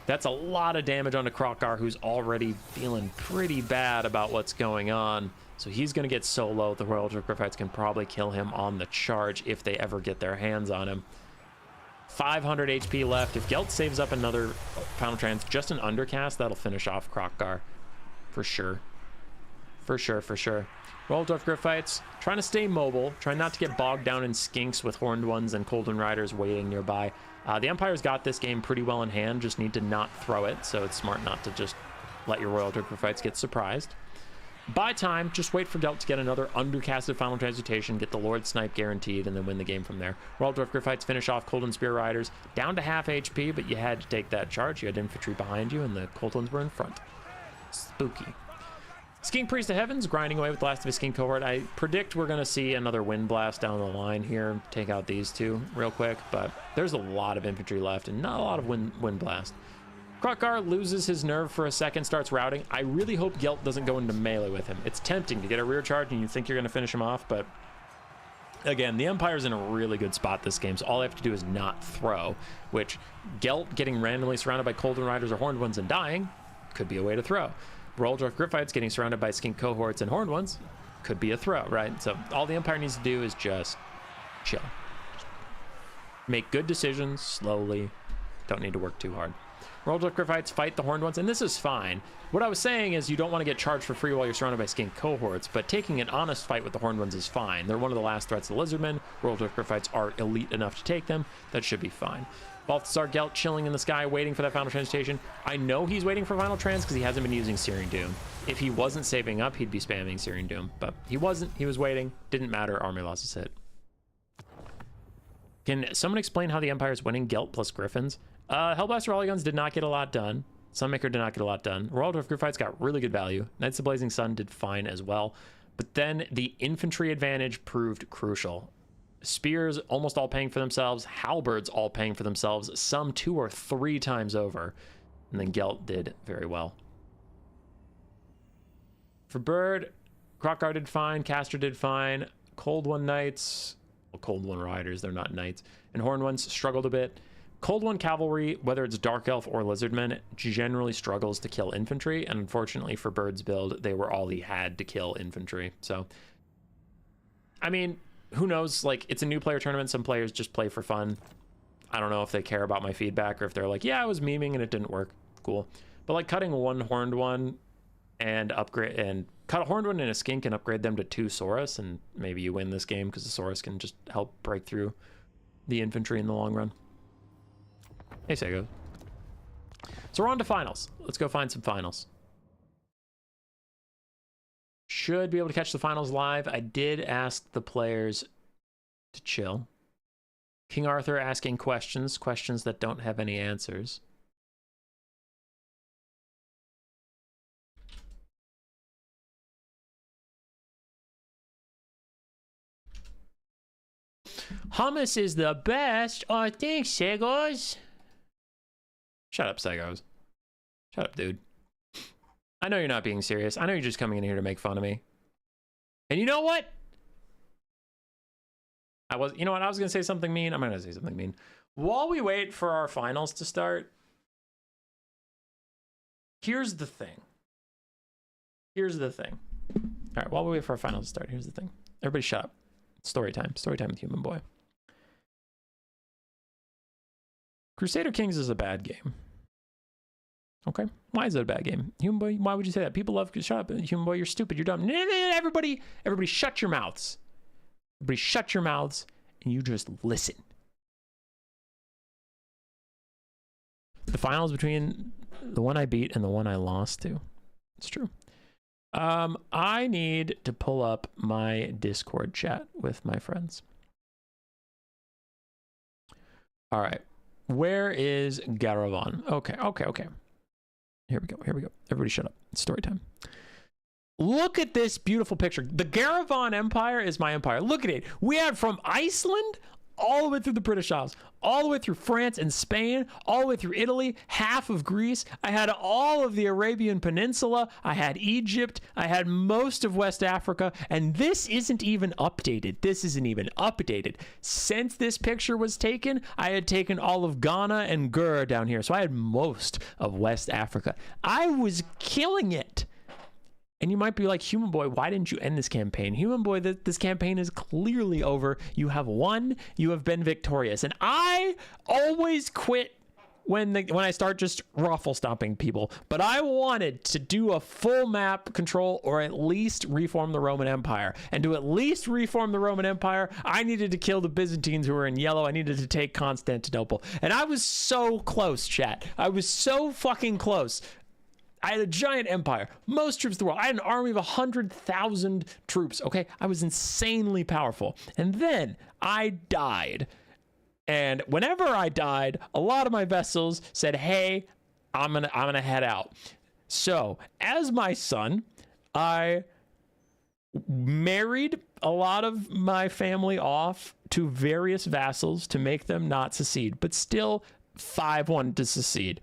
That's a lot of damage onto Krokar, who's already feeling pretty bad about what's going on. So he's going to get so low, the Royal Dwarf can probably kill him on the charge if they ever get their hands on him. 500 HP left. If Gelt saves up another Final Trans, just an undercast, that'll finish off Krokar. For sure. For sure, for sure. Royal Dwarf fights, trying to stay mobile, trying not to get bogged down in skinks with Horned Ones and Colden Riders waiting nearby. The Empire's got this game pretty well in hand, just need to not throw it, so it's smart not to just let your Royal Dwarf fights get surprised. Buy time, just wait for Gelt to get another undercasted Final Transmutation, get the Lord Snipe guaranteed, and then win the game from there. Royal Dwarf fights finish off Colden Spear Riders, down to half HP, but you had to take that charge. You had infantry behind you, and the Coltons were in front. Spooky. Skink Priest of Heavens, grinding away with the last of his Skink cohort. I predict we're going to see another Wind Blast down the line here. Take out these two real quick, but there's a lot of infantry left and not a lot of Wind Blast. Krokar loses his nerve for a second, starts routing. I really hope Gelt doesn't go into melee with him. It's tempting to get a rear charge and you think you're going to finish him off, but again, the Empire's in a really good spot this game, so all I have to do is not throw, which Gelt getting randomly surrounded by Colden Riders or Horned Ones and dying could be a way to throw. Royal Dwarf Griffites getting surrounded by Skink cohorts and Horned Ones could be a throw, right? So all the Empire needs to do is just chill. Just make good decisions slowly. Don't need to work too hard. Royal Dwarf Griffites fight the Horned Ones, and this is fine. What I was saying is you don't want to get charged for free while you're surrounded by Skink cohorts, but taking an honest fight with the Horned Ones is fine. They're one of the last threats to Lizardmen. Royal Dwarf Griffites are elite enough to take them. That should be fine. Balthasar Gelt chilling in the sky, waiting for that Final Transmutation. I know he's waiting for Final Trans because he hasn't been using Searing Doom. If he wasn't saving up, he'd be spamming Searing Doom, but he wasn't. He was waiting. Didn't matter. Army losses hit. Can someone explain how the Empire's winning Gelt plus Griffins? Hellblaster Rallyguns did not get a lot done. Sunmaker did not get a lot done. Royal Dwarf Griffites got really good value. Knights of the Blazing Sun did fine as well. But then the infantry advantage proved crucial. Spears almost all paying for themselves, halberds all paying for themselves, some 2 or 3 times over, and then Gelt did very well. For Bird, Krokar did fine, Castor did fine, Cold One Knights, well, Cold One Riders, they're not Knights, and Horned Ones struggled a bit. Cold One Cavalry, whether it's Dark Elf or Lizardmen, generally struggles to kill infantry, and unfortunately for Bird's build, they were all he had to kill infantry. So, I mean, who knows? Like, it's a new player tournament. Some players just play for fun. I don't know if they care about my feedback or if they're like, yeah, I was memeing and it didn't work. Cool. But like cutting one Horned One and upgrade and cut a Horned One and a Skink and upgrade them to 2 Saurus, and maybe you win this game because the Saurus can just help break through the infantry in the long run. Hey, Sego. So we're on to finals. Let's go find some finals. Should be able to catch the finals live. I did ask the players to chill. King Arthur asking questions that don't have any answers. Hummus is the best, I think, Segos. Shut up, Segos. Shut up, dude. I know you're not being serious. I know you're just coming in here to make fun of me. And you know what? You know what? I was going to say something mean. I'm going to say something mean. While we wait for our finals to start, here's the thing. Here's the thing. All right, while we wait for our finals to start, here's the thing. Everybody shut up. Story time. Story time with Human Boy. Crusader Kings is a bad game. Okay? Why is that a bad game? Human Boy, why would you say that? People love, shut up. Human Boy, you're stupid. You're dumb. Everybody shut your mouths. Everybody shut your mouths and you just listen. The finals between the one I beat and the one I lost to. It's true. I need to pull up my Discord chat with my friends. All right. Where is Garavan? Okay. Here we go. Everybody shut up. It's story time. Look at this beautiful picture. The Garavan Empire is my empire. Look at it. We had from Iceland all the way through the British Isles, all the way through France and Spain, all the way through Italy, half of Greece. I had all of the Arabian Peninsula. I had Egypt. I had most of West Africa. And this isn't even updated. Since this picture was taken, I had taken all of Ghana and Gur down here. So I had most of West Africa. I was killing it. And you might be like, Human Boy, why didn't you end this campaign? Human Boy, this campaign is clearly over. You have won. You have been victorious. And I always quit when I start just ruffle stomping people. But I wanted to do a full map control or at least reform the Roman Empire. And to at least reform the Roman Empire, I needed to kill the Byzantines who were in yellow. I needed to take Constantinople. And I was so close, chat. I was so fucking close. I had a giant empire, most troops in the world. I had an army of 100,000 troops, okay? I was insanely powerful. And then I died. And whenever I died, a lot of my vessels said, hey, I'm gonna head out. So, as my son, I married a lot of my family off to various vassals to make them not secede, but still 5 wanted to secede.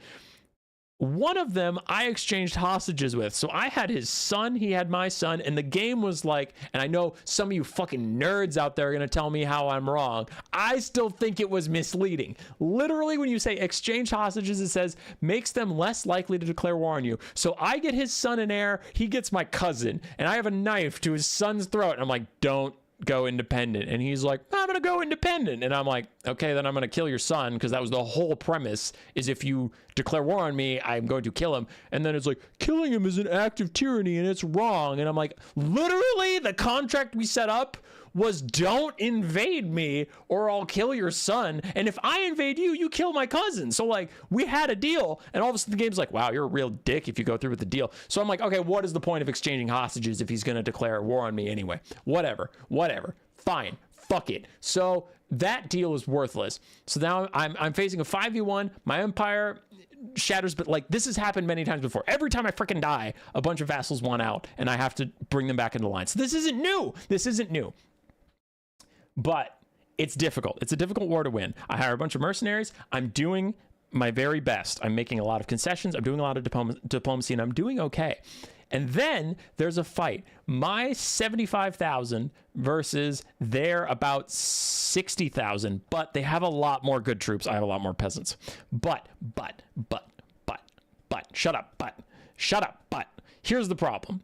One of them I exchanged hostages with. So I had his son, he had my son, and the game was like, and I know some of you fucking nerds out there are going to tell me how I'm wrong. I still think it was misleading. Literally, when you say exchange hostages, it says makes them less likely to declare war on you. So I get his son and heir, he gets my cousin, and I have a knife to his son's throat. And I'm like, don't go independent. And he's like, I'm gonna go independent. And I'm like, okay, then I'm gonna kill your son, because that was the whole premise, is if you declare war on me, I'm going to kill him. And then it's like, killing him is an act of tyranny and it's wrong. And I'm like, literally the contract we set up was don't invade me or I'll kill your son. And if I invade you, you kill my cousin. So like, we had a deal, and all of a sudden the game's like, wow, you're a real dick if you go through with the deal. So I'm like, okay, what is the point of exchanging hostages if he's gonna declare war on me anyway? Whatever, fine, fuck it. So that deal was worthless. So now I'm facing a 5v1. My empire shatters, but like, this has happened many times before. Every time I freaking die, a bunch of vassals want out and I have to bring them back into line. So this isn't new. But it's difficult. It's a difficult war to win. I hire a bunch of mercenaries. I'm doing my very best. I'm making a lot of concessions. I'm doing a lot of diplomacy, and I'm doing okay. And then there's a fight. My 75,000 versus their about 60,000, but they have a lot more good troops. I have a lot more peasants. But, shut up. Here's the problem.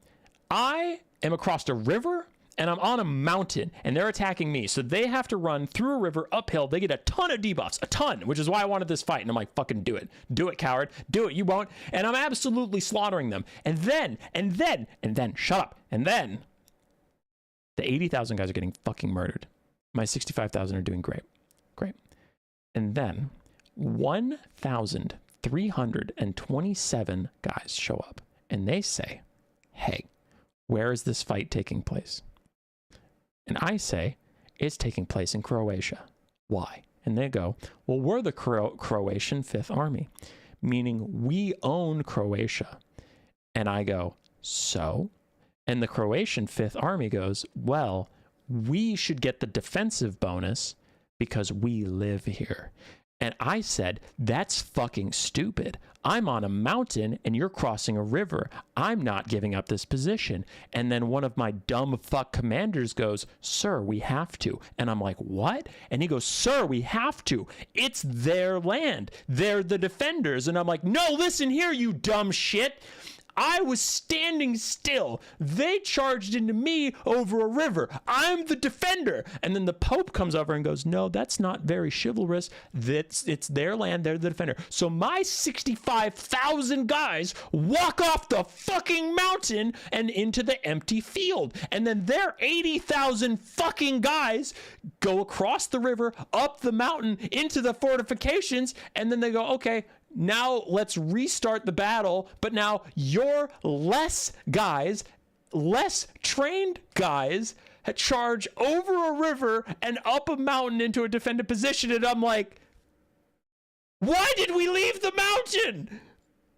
I am across a river and I'm on a mountain, and they're attacking me. So they have to run through a river uphill. They get a ton of debuffs, a ton, which is why I wanted this fight. And I'm like, fucking do it. Do it, coward. Do it. You won't. And I'm absolutely slaughtering them. And then, shut up. And then the 80,000 guys are getting fucking murdered. My 65,000 are doing great. And then 1,327 guys show up, and they say, hey, where is this fight taking place? And I say, it's taking place in Croatia. Why? And they go, well, we're the Croatian Fifth Army, meaning we own Croatia. And I go, so? And the Croatian Fifth Army goes, well, we should get the defensive bonus because we live here. And I said, that's fucking stupid. I'm on a mountain and you're crossing a river. I'm not giving up this position. And then one of my dumb fuck commanders goes, sir, we have to. And I'm like, what? And he goes, sir, we have to. It's their land. They're the defenders. And I'm like, no, listen here, you dumb shit. I was standing still. They charged into me over a river. I'm the defender. And then the Pope comes over and goes, no, that's not very chivalrous. It's their land. They're the defender. So my 65,000 guys walk off the fucking mountain and into the empty field. And then their 80,000 fucking guys go across the river, up the mountain, into the fortifications. And then they go, okay, now let's restart the battle, but now your less guys, less trained guys, charge over a river and up a mountain into a defended position. And I'm like, why did we leave the mountain?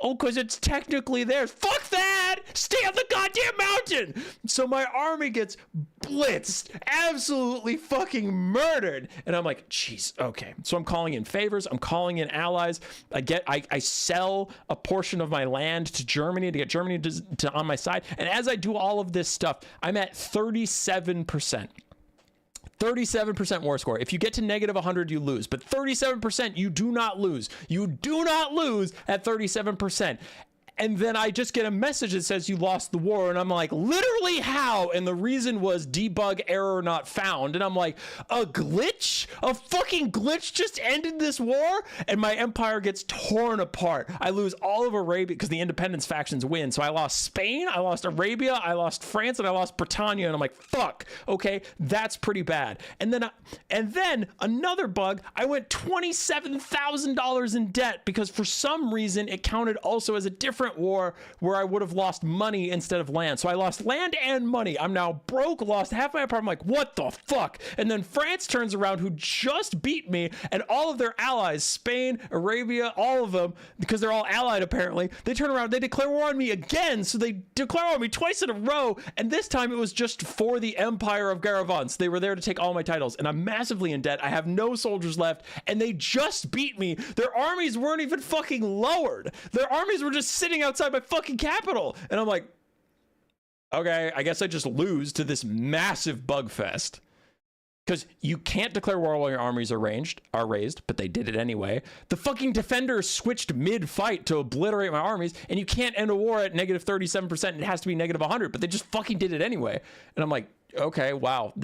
Oh, because it's technically theirs. Fuck that! Stay on the goddamn mountain! So my army gets blitzed, absolutely fucking murdered. And I'm like, jeez, okay. So I'm calling in favors. I'm calling in allies. I sell a portion of my land to Germany to get Germany to on my side. And as I do all of this stuff, I'm at 37%. 37% war score. If you get to negative 100, you lose. But 37%, you do not lose. You do not lose at 37%. And then I just get a message that says you lost the war. And I'm like, literally how? And the reason was debug error not found. And I'm like, a glitch? A fucking glitch just ended this war? And my empire gets torn apart. I lose all of Arabia because the independence factions win. So I lost Spain, I lost Arabia, I lost France, and I lost Britannia. And I'm like, fuck, okay, that's pretty bad. And then another bug, I went $27,000 in debt because for some reason it counted also as a different war where I would have lost money instead of land. So I lost land and money. I'm now broke, lost half my empire. I'm like, what the fuck? And then France turns around, who just beat me, and all of their allies, Spain, Arabia, all of them, because they're all allied apparently, they turn around, they declare war on me again. So they declare war on me twice in a row. And this time it was just for the Empire of Garavance. They were there to take all my titles. And I'm massively in debt. I have no soldiers left. And they just beat me. Their armies weren't even fucking lowered. Their armies were just sitting outside my fucking capital. And I'm like, okay, I guess I just lose to this massive bug fest. Because you can't declare war while your armies are raised, but they did it anyway. The fucking defenders switched mid-fight to obliterate my armies, and you can't end a war at negative 37%. It has to be negative 100, but they just fucking did it anyway. And I'm like, okay, wow,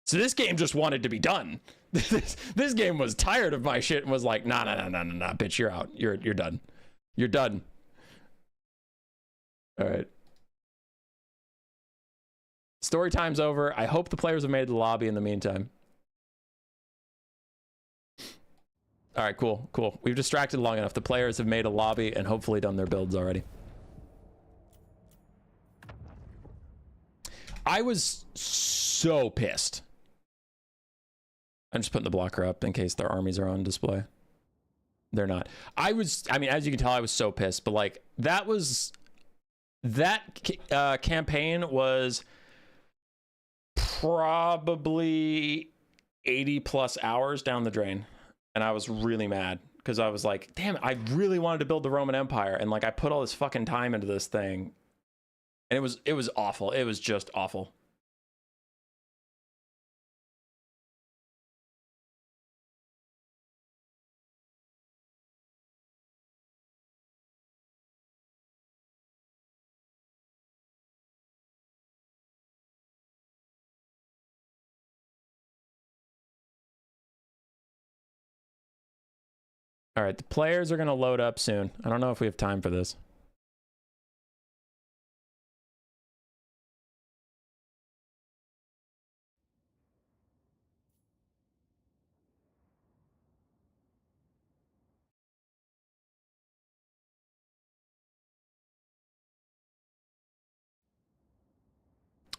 so this game just wanted to be done. This game was tired of my shit and was like, nah, bitch, you're out. You're done. You're done. All right. Story time's over. I hope the players have made the lobby in the meantime. All right, cool. We've distracted long enough. The players have made a lobby and hopefully done their builds already. I was so pissed. I'm just putting the blocker up in case their armies are on display. They're not. I mean, as you can tell, I was so pissed, but like that campaign was probably 80 plus hours down the drain. And I was really mad because I was like, damn, I really wanted to build the Roman Empire. And like, I put all this fucking time into this thing and it was awful. It was just awful. All right, the players are going to load up soon. I don't know if we have time for this.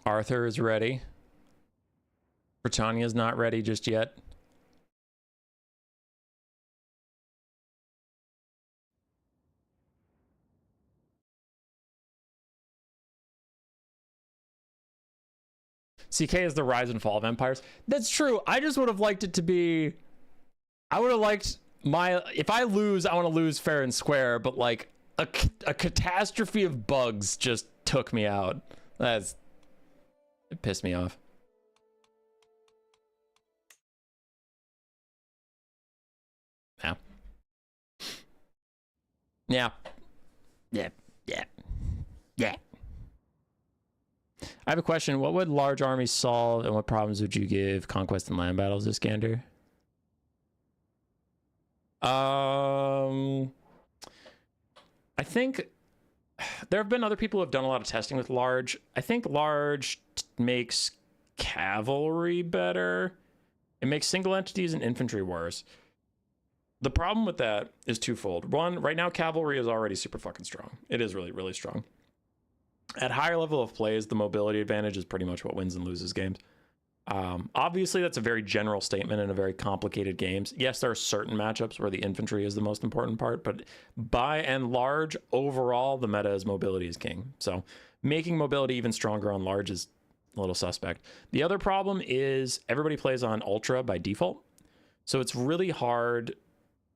Arthur is ready. Britannia's not ready just yet. CK is the rise and fall of empires. That's true. I just would have liked it to be... I would have liked if I lose, I want to lose fair and square, but like a catastrophe of bugs just took me out. It pissed me off. Yeah. Yeah. Yeah. I have a question. What would large armies solve, and what problems would you give conquest and land battles, Iskander? I think there have been other people who have done a lot of testing with large. I think large makes cavalry better. It makes single entities and infantry worse. The problem with that is twofold. One, right now cavalry is already super fucking strong. It is really, really strong. At higher level of plays, the mobility advantage is pretty much what wins and loses games. Obviously, that's a very general statement in a very complicated games. Yes, there are certain matchups where the infantry is the most important part, but by and large, overall, the meta is mobility is king. So making mobility even stronger on large is a little suspect. The other problem is everybody plays on ultra by default. So it's really hard.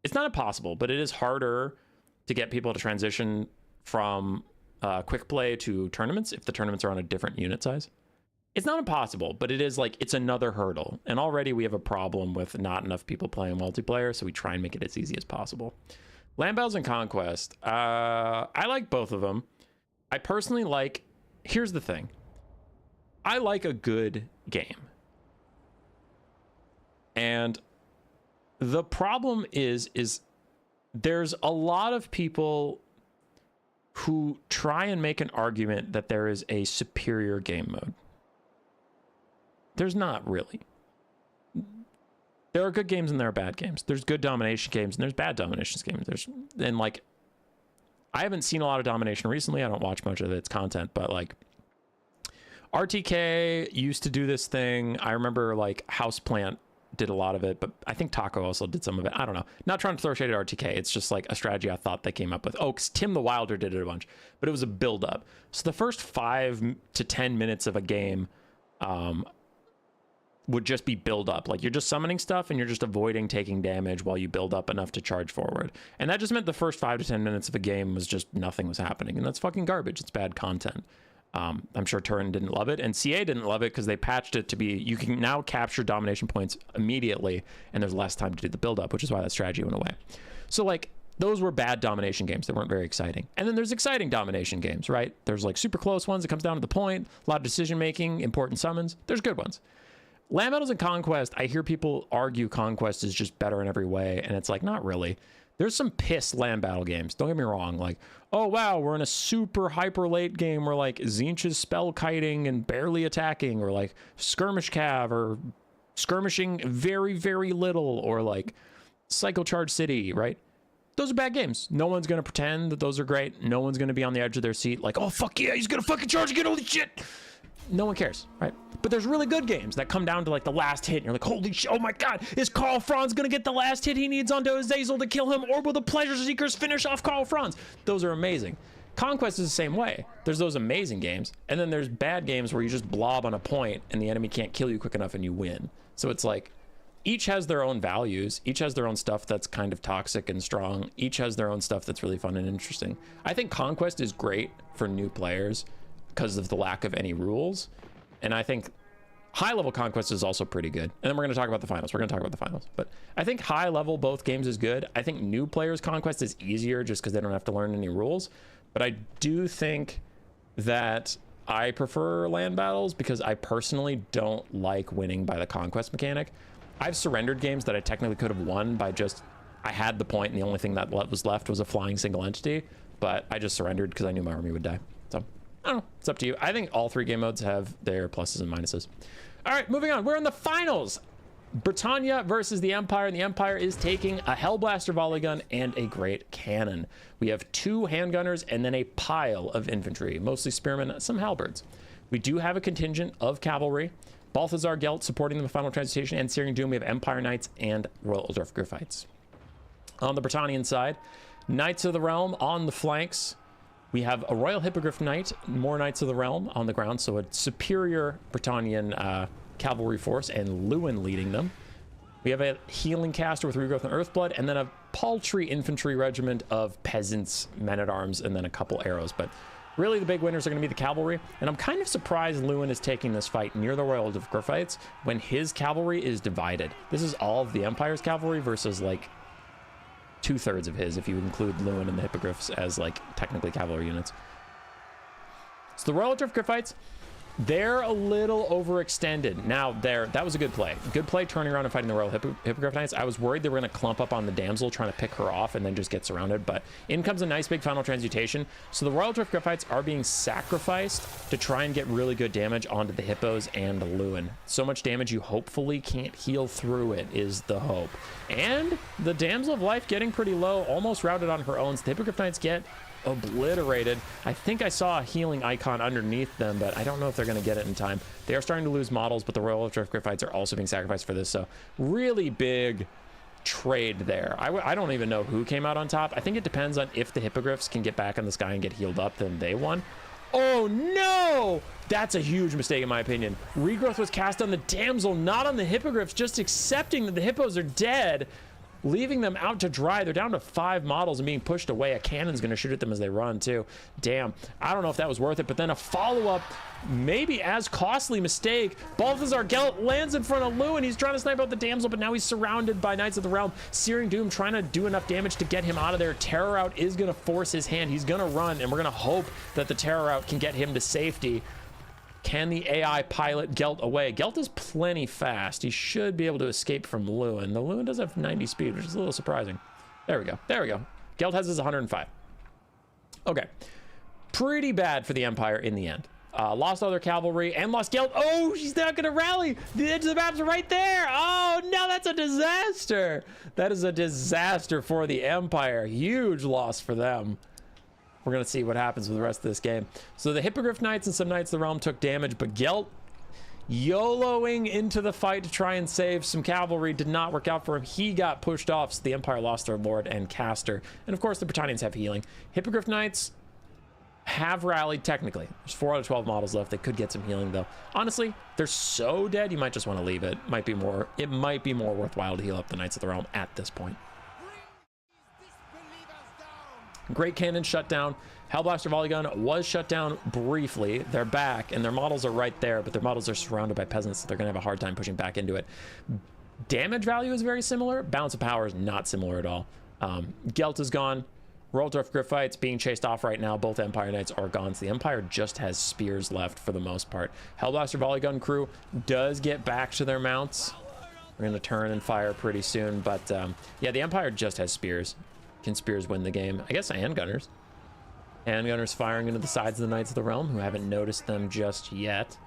It's not impossible, but it is harder to get people to transition from quick play to tournaments if the tournaments are on a different unit size. It's not impossible, but it is like, it's another hurdle. And already we have a problem with not enough people playing multiplayer, so we try and make it as easy as possible. Land battles and conquest. I like both of them. I personally like, here's the thing. I like a good game. And the problem is there's a lot of people who try and make an argument that there is a superior game mode. There's not really. There are good games and there are bad games. There's good domination games and there's bad domination games. And like, I haven't seen a lot of domination recently. I don't watch much of its content, but like RTK used to do this thing. I remember like Houseplant did a lot of it, but I think Taco also did some of it. I don't know. Not trying to throw shade at RTK. It's just like a strategy I thought they came up with. Oh, because Tim the Wilder did it a bunch, but it was a build up. So the first 5 to 10 minutes of a game, would just be build up. Like you're just summoning stuff and you're just avoiding taking damage while you build up enough to charge forward. And that just meant the first 5 to 10 minutes of a game was just nothing was happening. And that's fucking garbage. It's bad content. I'm sure Turin didn't love it and CA didn't love it because they patched it to be, you can now capture domination points immediately and there's less time to do the build up, which is why that strategy went away. So like those were bad domination games that weren't very exciting. And then there's exciting domination games, right? There's like super close ones that comes down to the point, a lot of decision making, important summons. There's good ones. Land battles and conquest, I hear people argue conquest is just better in every way, and it's like, not really. There's some piss land battle games, don't get me wrong, like, oh wow, we're in a super hyper late game where like Tzeentch is spell kiting and barely attacking, or like skirmish cav, or skirmishing very, very little, or like Psychocharge City, right? Those are bad games. No one's gonna pretend that those are great. No one's gonna be on the edge of their seat like, oh fuck yeah, he's gonna fucking charge again, holy shit. No one cares, right? But there's really good games that come down to like the last hit and you're like, holy shit, oh my god, is Karl Franz gonna get the last hit he needs onto Azazel to kill him, or will the Pleasure Seekers finish off Karl Franz? Those are amazing. Conquest is the same way. There's those amazing games, and then there's bad games where you just blob on a point and the enemy can't kill you quick enough and you win. So it's like, each has their own values, each has their own stuff that's kind of toxic and strong, each has their own stuff that's really fun and interesting. I think Conquest is great for new players because of the lack of any rules, and I think high level conquest is also pretty good. And then we're going to talk about the finals. But I think high level both games is good. I think new players conquest is easier just because they don't have to learn any rules. But I do think that I prefer land battles because I personally don't like winning by the conquest mechanic. I've surrendered games that I technically could have won by just, I had the point and the only thing that was left was a flying single entity, but I just surrendered because I knew my army would die. So I don't know, it's up to you. I think all 3 game modes have their pluses and minuses. All right, moving on. We're in the finals. Britannia versus the Empire, and the Empire is taking a Hellblaster volley gun and a great cannon. We have 2 handgunners and then a pile of infantry, mostly spearmen, some halberds. We do have a contingent of cavalry. Balthazar Gelt supporting the Final Transmutation, and Syrian Doom, we have Empire Knights and Royal Uldorf Griffites. On the Britannian side, Knights of the Realm on the flanks. We have a Royal Hippogriff Knight, more Knights of the Realm on the ground, so a superior Britannian cavalry force, and Lewin leading them. We have a healing caster with Regrowth and Earthblood, and then a paltry infantry regiment of peasants, men-at-arms, and then a couple arrows. But really the big winners are going to be the cavalry, and I'm kind of surprised Lewin is taking this fight near the Royal Griffites when his cavalry is divided. This is all of the Empire's cavalry versus like 2/3 of his, if you include Lewin and the Hippogriffs as like technically cavalry units. So the Royal Drift Gryphites, they're a little overextended. Now, that was a good play. Good play turning around and fighting the Royal Hippogriff Knights. I was worried they were going to clump up on the damsel, trying to pick her off and then just get surrounded. But in comes a nice big final transmutation. So the Royal Drift Gryphites are being sacrificed to try and get really good damage onto the hippos and the Lewin. So much damage you hopefully can't heal through it is the hope. And the Damsel of Life getting pretty low, almost routed on her own. So the Hippogriff Knights get obliterated. I think I saw a healing icon underneath them, but I don't know if they're going to get it in time. They are starting to lose models, but the Royal Drift Gryphites are also being sacrificed for this, so really big trade there. I don't even know who came out on top. I think it depends on if the Hippogriffs can get back in the sky and get healed up, then they won. Oh no! That's a huge mistake in my opinion. Regrowth was cast on the Damsel, not on the Hippogriffs, just accepting that the Hippos are dead, leaving them out to dry. They're down to 5 models and being pushed away. A cannon's going to shoot at them as they run too. Damn, I don't know if that was worth it, but then a follow-up, maybe as costly mistake. Balthazar Gelt lands in front of Lewin. He's trying to snipe out the Damsel, but now he's surrounded by Knights of the Realm. Searing Doom trying to do enough damage to get him out of there. Terror Out is going to force his hand. He's going to run, and we're going to hope that the Terror Out can get him to safety. Can the AI pilot Gelt away? Gelt is plenty fast. He should be able to escape from Lewin. The Lewin does have 90 speed, which is a little surprising. There we go. There we go. Gelt has his 105. Okay. Pretty bad for the Empire in the end. Lost all their cavalry and lost Gelt. Oh, she's not going to rally. The edge of the map's right there. Oh, no, that's a disaster. That is a disaster for the Empire. Huge loss for them. We're going to see what happens with the rest of this game. So the Hippogriff Knights and some Knights of the Realm took damage, but Gelt YOLOing into the fight to try and save some cavalry did not work out for him. He got pushed off, so the Empire lost their Lord and Caster. And of course, the Britannians have healing. Hippogriff Knights have rallied technically. There's 4 out of 12 models left. They could get some healing though. Honestly, they're so dead, you might just want to leave it. It might be more worthwhile to heal up the Knights of the Realm at this point. Great Cannon shut down. Hellblaster Volley Gun was shut down briefly. They're back, and their models are right there, but their models are surrounded by peasants, so they're going to have a hard time pushing back into it. Damage value is very similar. Balance of power is not similar at all. Gelt is gone. Royal Drift Gryphites being chased off right now. Both Empire Knights are gone, so the Empire just has spears left for the most part. Hellblaster Volley Gun crew does get back to their mounts. We're going to turn and fire pretty soon, but yeah, the Empire just has spears. Can spears win the game? I guess handgunners. Handgunners firing into the sides of the Knights of the Realm, who haven't noticed them just yet.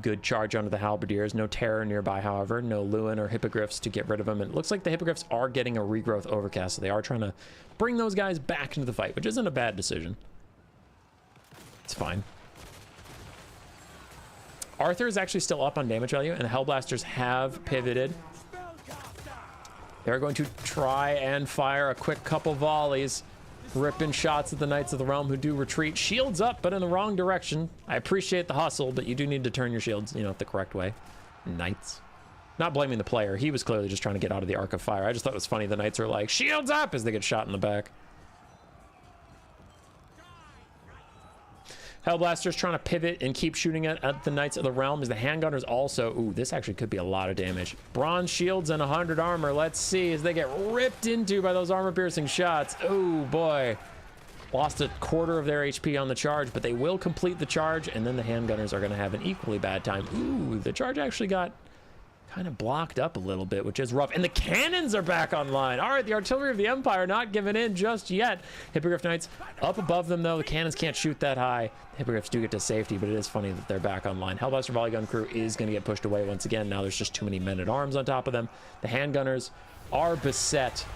Good charge onto the halberdiers. No terror nearby, however. No Lewin or Hippogriffs to get rid of them. And it looks like the Hippogriffs are getting a regrowth overcast, so they are trying to bring those guys back into the fight, which isn't a bad decision. It's fine. Arthur is actually still up on damage value, and the Hellblasters have pivoted. They're going to try and fire a quick couple volleys, ripping shots at the Knights of the Realm, who do retreat. Shields up, but in the wrong direction. I appreciate the hustle, but you do need to turn your shields, you know, the correct way. Knights. Not blaming the player. He was clearly just trying to get out of the arc of fire. I just thought it was funny. The Knights are like, shields up, as they get shot in the back. Hellblaster's trying to pivot and keep shooting at the Knights of the Realm, as the handgunners also... Ooh, this actually could be a lot of damage. Bronze shields and 100 armor. Let's see as they get ripped into by those armor-piercing shots. Oh, boy. Lost a quarter of their HP on the charge, but they will complete the charge, and then the handgunners are going to have an equally bad time. Ooh, the charge actually got kind of blocked up a little bit, which is rough. And the cannons are back online. All right, the artillery of the Empire not giving in just yet. Hippogriff Knights up above them, though. The cannons can't shoot that high. The Hippogriffs do get to safety, but it is funny that they're back online. Hellblaster Volley Gun crew is going to get pushed away once again. Now there's just too many men-at-arms on top of them. The handgunners are beset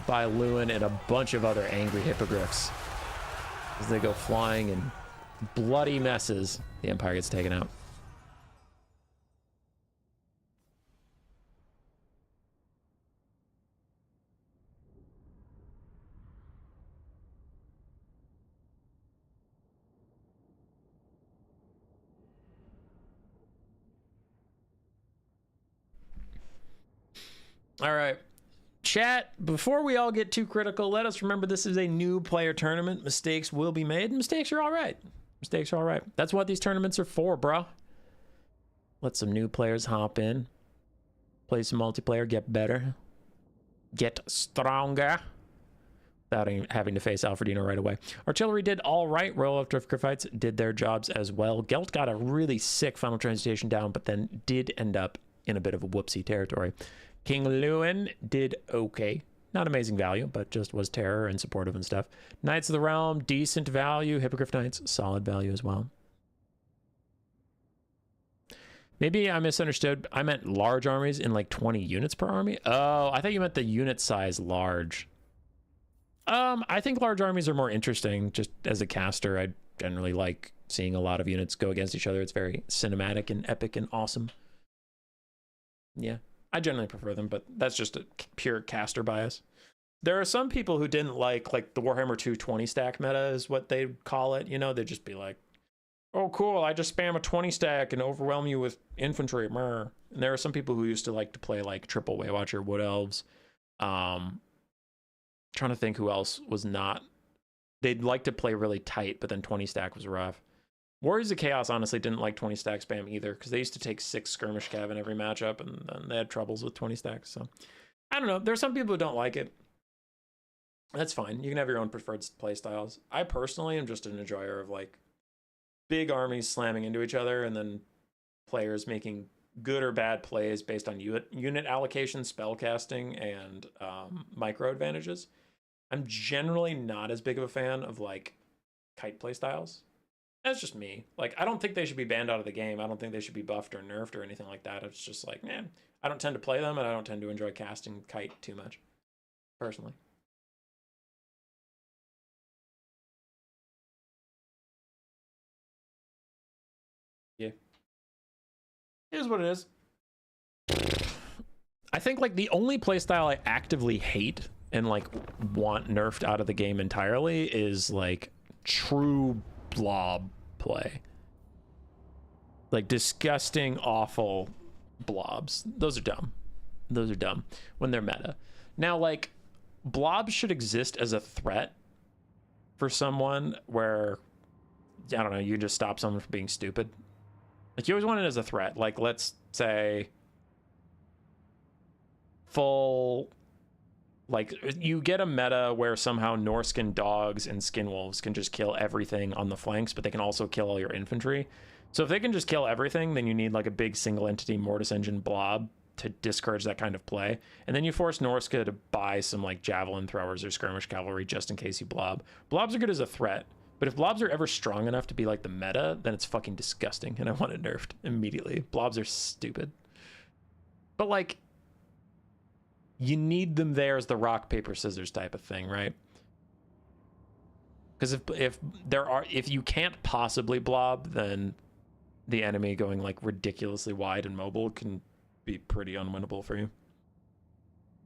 by Lewin and a bunch of other angry Hippogriffs. As they go flying in bloody messes, the Empire gets taken out. All right, chat, before we all get too critical, let us remember this is a new player tournament. Mistakes will be made. Mistakes are all right. Mistakes are all right. That's what these tournaments are for, bro. Let some new players hop in, play some multiplayer, get better, get stronger. without having to face Alfredino right away. Artillery did all right. Royal Electric Fights did their jobs as well. Gelt got a really sick final transmutation down, but then did end up in a bit of a whoopsie territory. King Lewin did okay. Not amazing value, but just was terror and supportive and stuff. Knights of the Realm, decent value. Hippogriff Knights, solid value as well. Maybe I misunderstood. I meant large armies in like 20 units per army. Oh, I thought you meant the unit size large. I think large armies are more interesting. Just as a caster, I generally like seeing a lot of units go against each other. It's very cinematic and epic and awesome. Yeah, I generally prefer them, but that's just a pure caster bias. There are some people who didn't like the Warhammer 2 20 stack meta is what they call it. You know, they'd just be like, oh, cool, I just spam a 20 stack and overwhelm you with infantry. And there are some people who used to like to play like triple Waywatcher, Wood Elves. Trying to think who else was not. They'd like to play really tight, but then 20 stack was rough. Warriors of Chaos honestly didn't like 20 stack spam either, because they used to take 6 skirmish cav in every matchup, and then they had troubles with 20 stacks. So I don't know. There's some people who don't like it. That's fine. You can have your own preferred play styles. I personally am just an enjoyer of like big armies slamming into each other, and then players making good or bad plays based on unit allocation, spell casting, and micro advantages. I'm generally not as big of a fan of like kite play styles. That's just me. Like, I don't think they should be banned out of the game. I don't think they should be buffed or nerfed or anything like that. It's just like, man, I don't tend to play them, and I don't tend to enjoy casting kite too much, personally. Yeah. Here's what it is. I think like the only playstyle I actively hate and like want nerfed out of the game entirely is like true blob play. Like disgusting, awful blobs. Those are dumb. Those are dumb when they're meta. Now, like, blobs should exist as a threat for someone where, I don't know, you just stop someone from being stupid. Like, you always want it as a threat. Like, let's say full, like, you get a meta where somehow Norskin dogs and skinwolves can just kill everything on the flanks, but they can also kill all your infantry. So if they can just kill everything, then you need like a big single entity Mortis Engine blob to discourage that kind of play. And then you force Norska to buy some like javelin throwers or skirmish cavalry just in case you blob. Blobs are good as a threat, but if blobs are ever strong enough to be like the meta, then it's fucking disgusting, and I want it nerfed immediately. Blobs are stupid. But like, you need them there as the rock, paper, scissors type of thing, right? Because if you can't possibly blob, then the enemy going like ridiculously wide and mobile can be pretty unwinnable for you.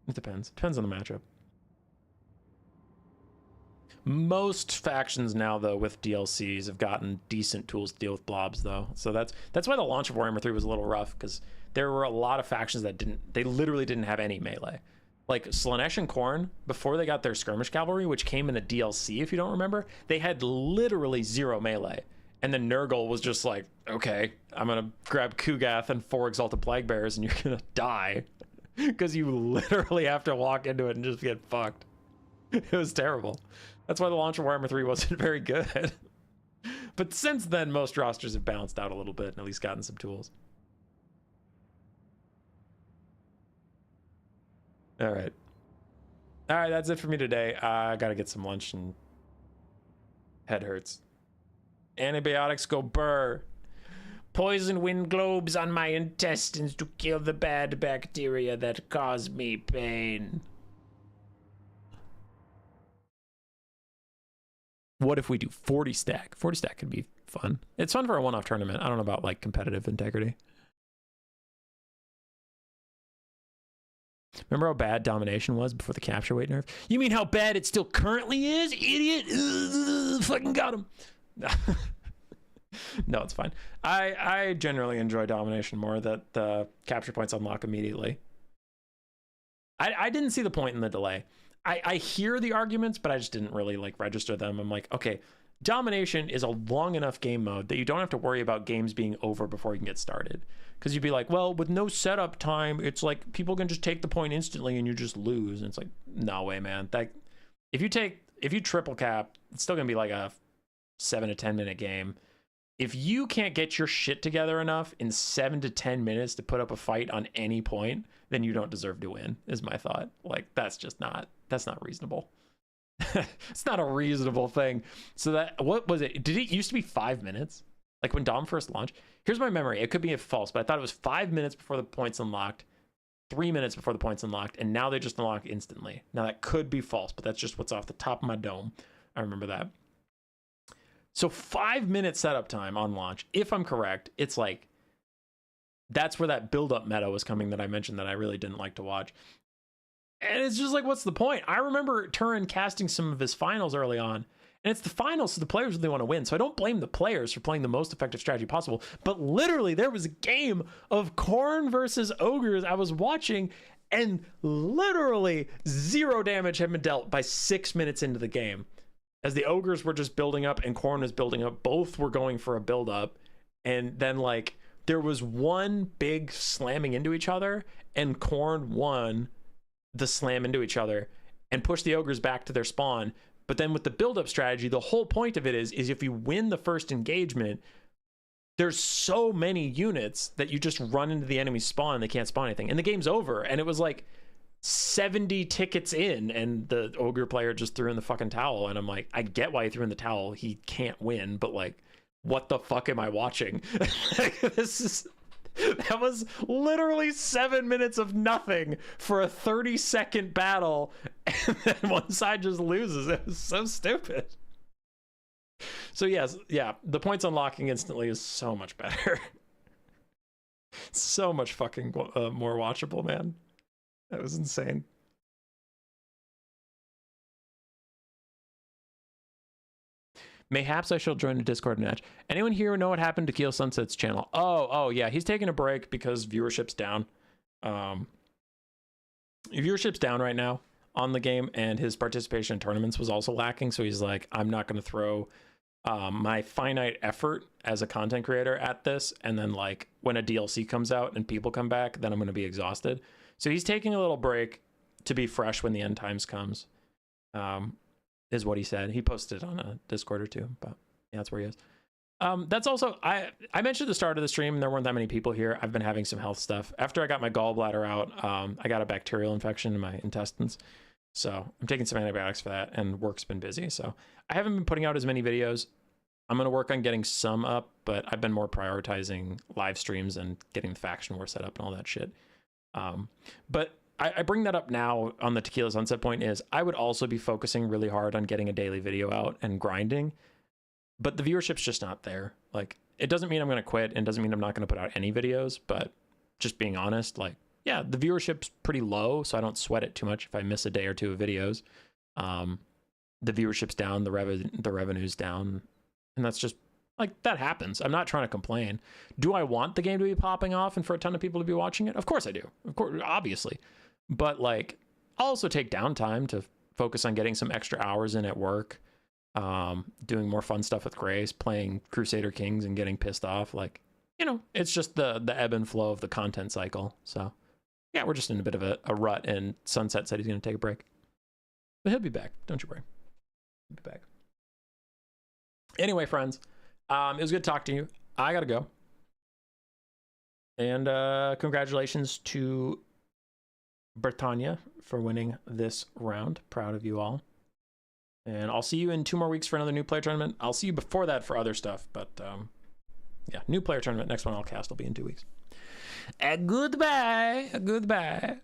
It depends. Depends on the matchup. Most factions now, though, with DLCs have gotten decent tools to deal with blobs, though. So that's why the launch of Warhammer 3 was a little rough, because there were a lot of factions that they literally didn't have any melee. Like Slaanesh and Khorne, before they got their skirmish cavalry, which came in the DLC, if you don't remember, they had literally 0 melee. And then Nurgle was just like, okay, I'm gonna grab Kugath and 4 Exalted Plague Bearers, and you're gonna die. Because you literally have to walk into it and just get fucked. It was terrible. That's why the launch of Warhammer 3 wasn't very good. But since then, most rosters have balanced out a little bit and at least gotten some tools. All right, that's it for me today. I gotta get some lunch and head hurts. Antibiotics go burr. Poison wind globes on my intestines to kill the bad bacteria that cause me pain. What if we do 40 stack? 40 stack could be fun. It's fun for a one-off tournament. I don't know about like competitive integrity. Remember how bad domination was before the capture weight nerf? You mean how bad it still currently is, idiot? Ugh, fucking got him. No, it's fine. I generally enjoy domination more, that the capture points unlock immediately. I didn't see the point in the delay. I hear the arguments, but I just didn't really like register them. I'm like, okay, domination is a long enough game mode that you don't have to worry about games being over before you can get started. Because you'd be like, well, with no setup time, it's like people can just take the point instantly and you just lose. And it's like, no way, man. if you triple cap, it's still gonna be like a 7 to 10 minute game. If you can't get your shit together enough in 7 to 10 minutes to put up a fight on any point, then you don't deserve to win, is my thought. Like, that's not reasonable. It's not a reasonable thing. So that, what was it? Did it used to be 5 minutes? Like when Dom first launched? Here's my memory. It could be false, but I thought it was 5 minutes before the points unlocked, 3 minutes before the points unlocked, and now they just unlock instantly. Now that could be false, but that's just what's off the top of my dome. I remember that. So 5 minute setup time on launch, if I'm correct, it's like, that's where that build-up meta was coming that I mentioned that I really didn't like to watch. And it's just like, what's the point? I remember Turin casting some of his finals early on, and it's the finals, so the players really want to win. So I don't blame the players for playing the most effective strategy possible. But literally, there was a game of Khorne versus Ogres I was watching, and literally 0 damage had been dealt by 6 minutes into the game. As the Ogres were just building up and Khorne was building up, both were going for a build up. And then like there was one big slamming into each other, and Khorne won the slam into each other and pushed the Ogres back to their spawn. But then with the build up strategy, the whole point of it is if you win the first engagement, there's so many units that you just run into the enemy spawn and they can't spawn anything. And the game's over. And it was like 70 tickets in, and the Ogre player just threw in the fucking towel. And I'm like, I get why he threw in the towel. He can't win, but like, what the fuck am I watching? That was literally 7 minutes of nothing for a 30-second battle, and then one side just loses. It was so stupid. So yes, yeah, the points unlocking instantly is so much better. So much fucking more watchable, man. That was insane. Mayhaps I shall join a Discord match. Anyone here know what happened to Keel Sunset's channel? Oh yeah, he's taking a break because viewership's down. Viewership's down right now on the game, and his participation in tournaments was also lacking. So he's like, I'm not going to throw my finite effort as a content creator at this, and then like when a DLC comes out and people come back, then I'm going to be exhausted. So he's taking a little break to be fresh when the end times comes. Is what he said. He posted on a Discord or two, but yeah, that's where he is. That's also, I mentioned at the start of the stream, there weren't that many people here. I've been having some health stuff. After I got my gallbladder out, I got a bacterial infection in my intestines. So I'm taking some antibiotics for that, and work's been busy. So I haven't been putting out as many videos. I'm going to work on getting some up, but I've been more prioritizing live streams and getting the faction war set up and all that shit. But I bring that up now on the Tequila Sunset point is I would also be focusing really hard on getting a daily video out and grinding, but the viewership's just not there. Like, it doesn't mean I'm going to quit, and doesn't mean I'm not going to put out any videos, but just being honest, like, yeah, the viewership's pretty low, so I don't sweat it too much if I miss a day or two of videos. The viewership's down, the revenue's down, and that's just, like, that happens. I'm not trying to complain. Do I want the game to be popping off and for a ton of people to be watching it? Of course I do. Of course, obviously. But like, I'll also take downtime to focus on getting some extra hours in at work, doing more fun stuff with Grace, playing Crusader Kings and getting pissed off. Like, you know, it's just the ebb and flow of the content cycle. So yeah, we're just in a bit of a rut, and Sunset said he's going to take a break. But he'll be back. Don't you worry. He'll be back. Anyway, friends, it was good to talk to you. I got to go. And congratulations to Britannia for winning this round. Proud of you all. And I'll see you in 2 more weeks for another new player tournament. I'll see you before that for other stuff, but yeah, new player tournament. Next one I'll cast will be in 2 weeks. Goodbye. Goodbye.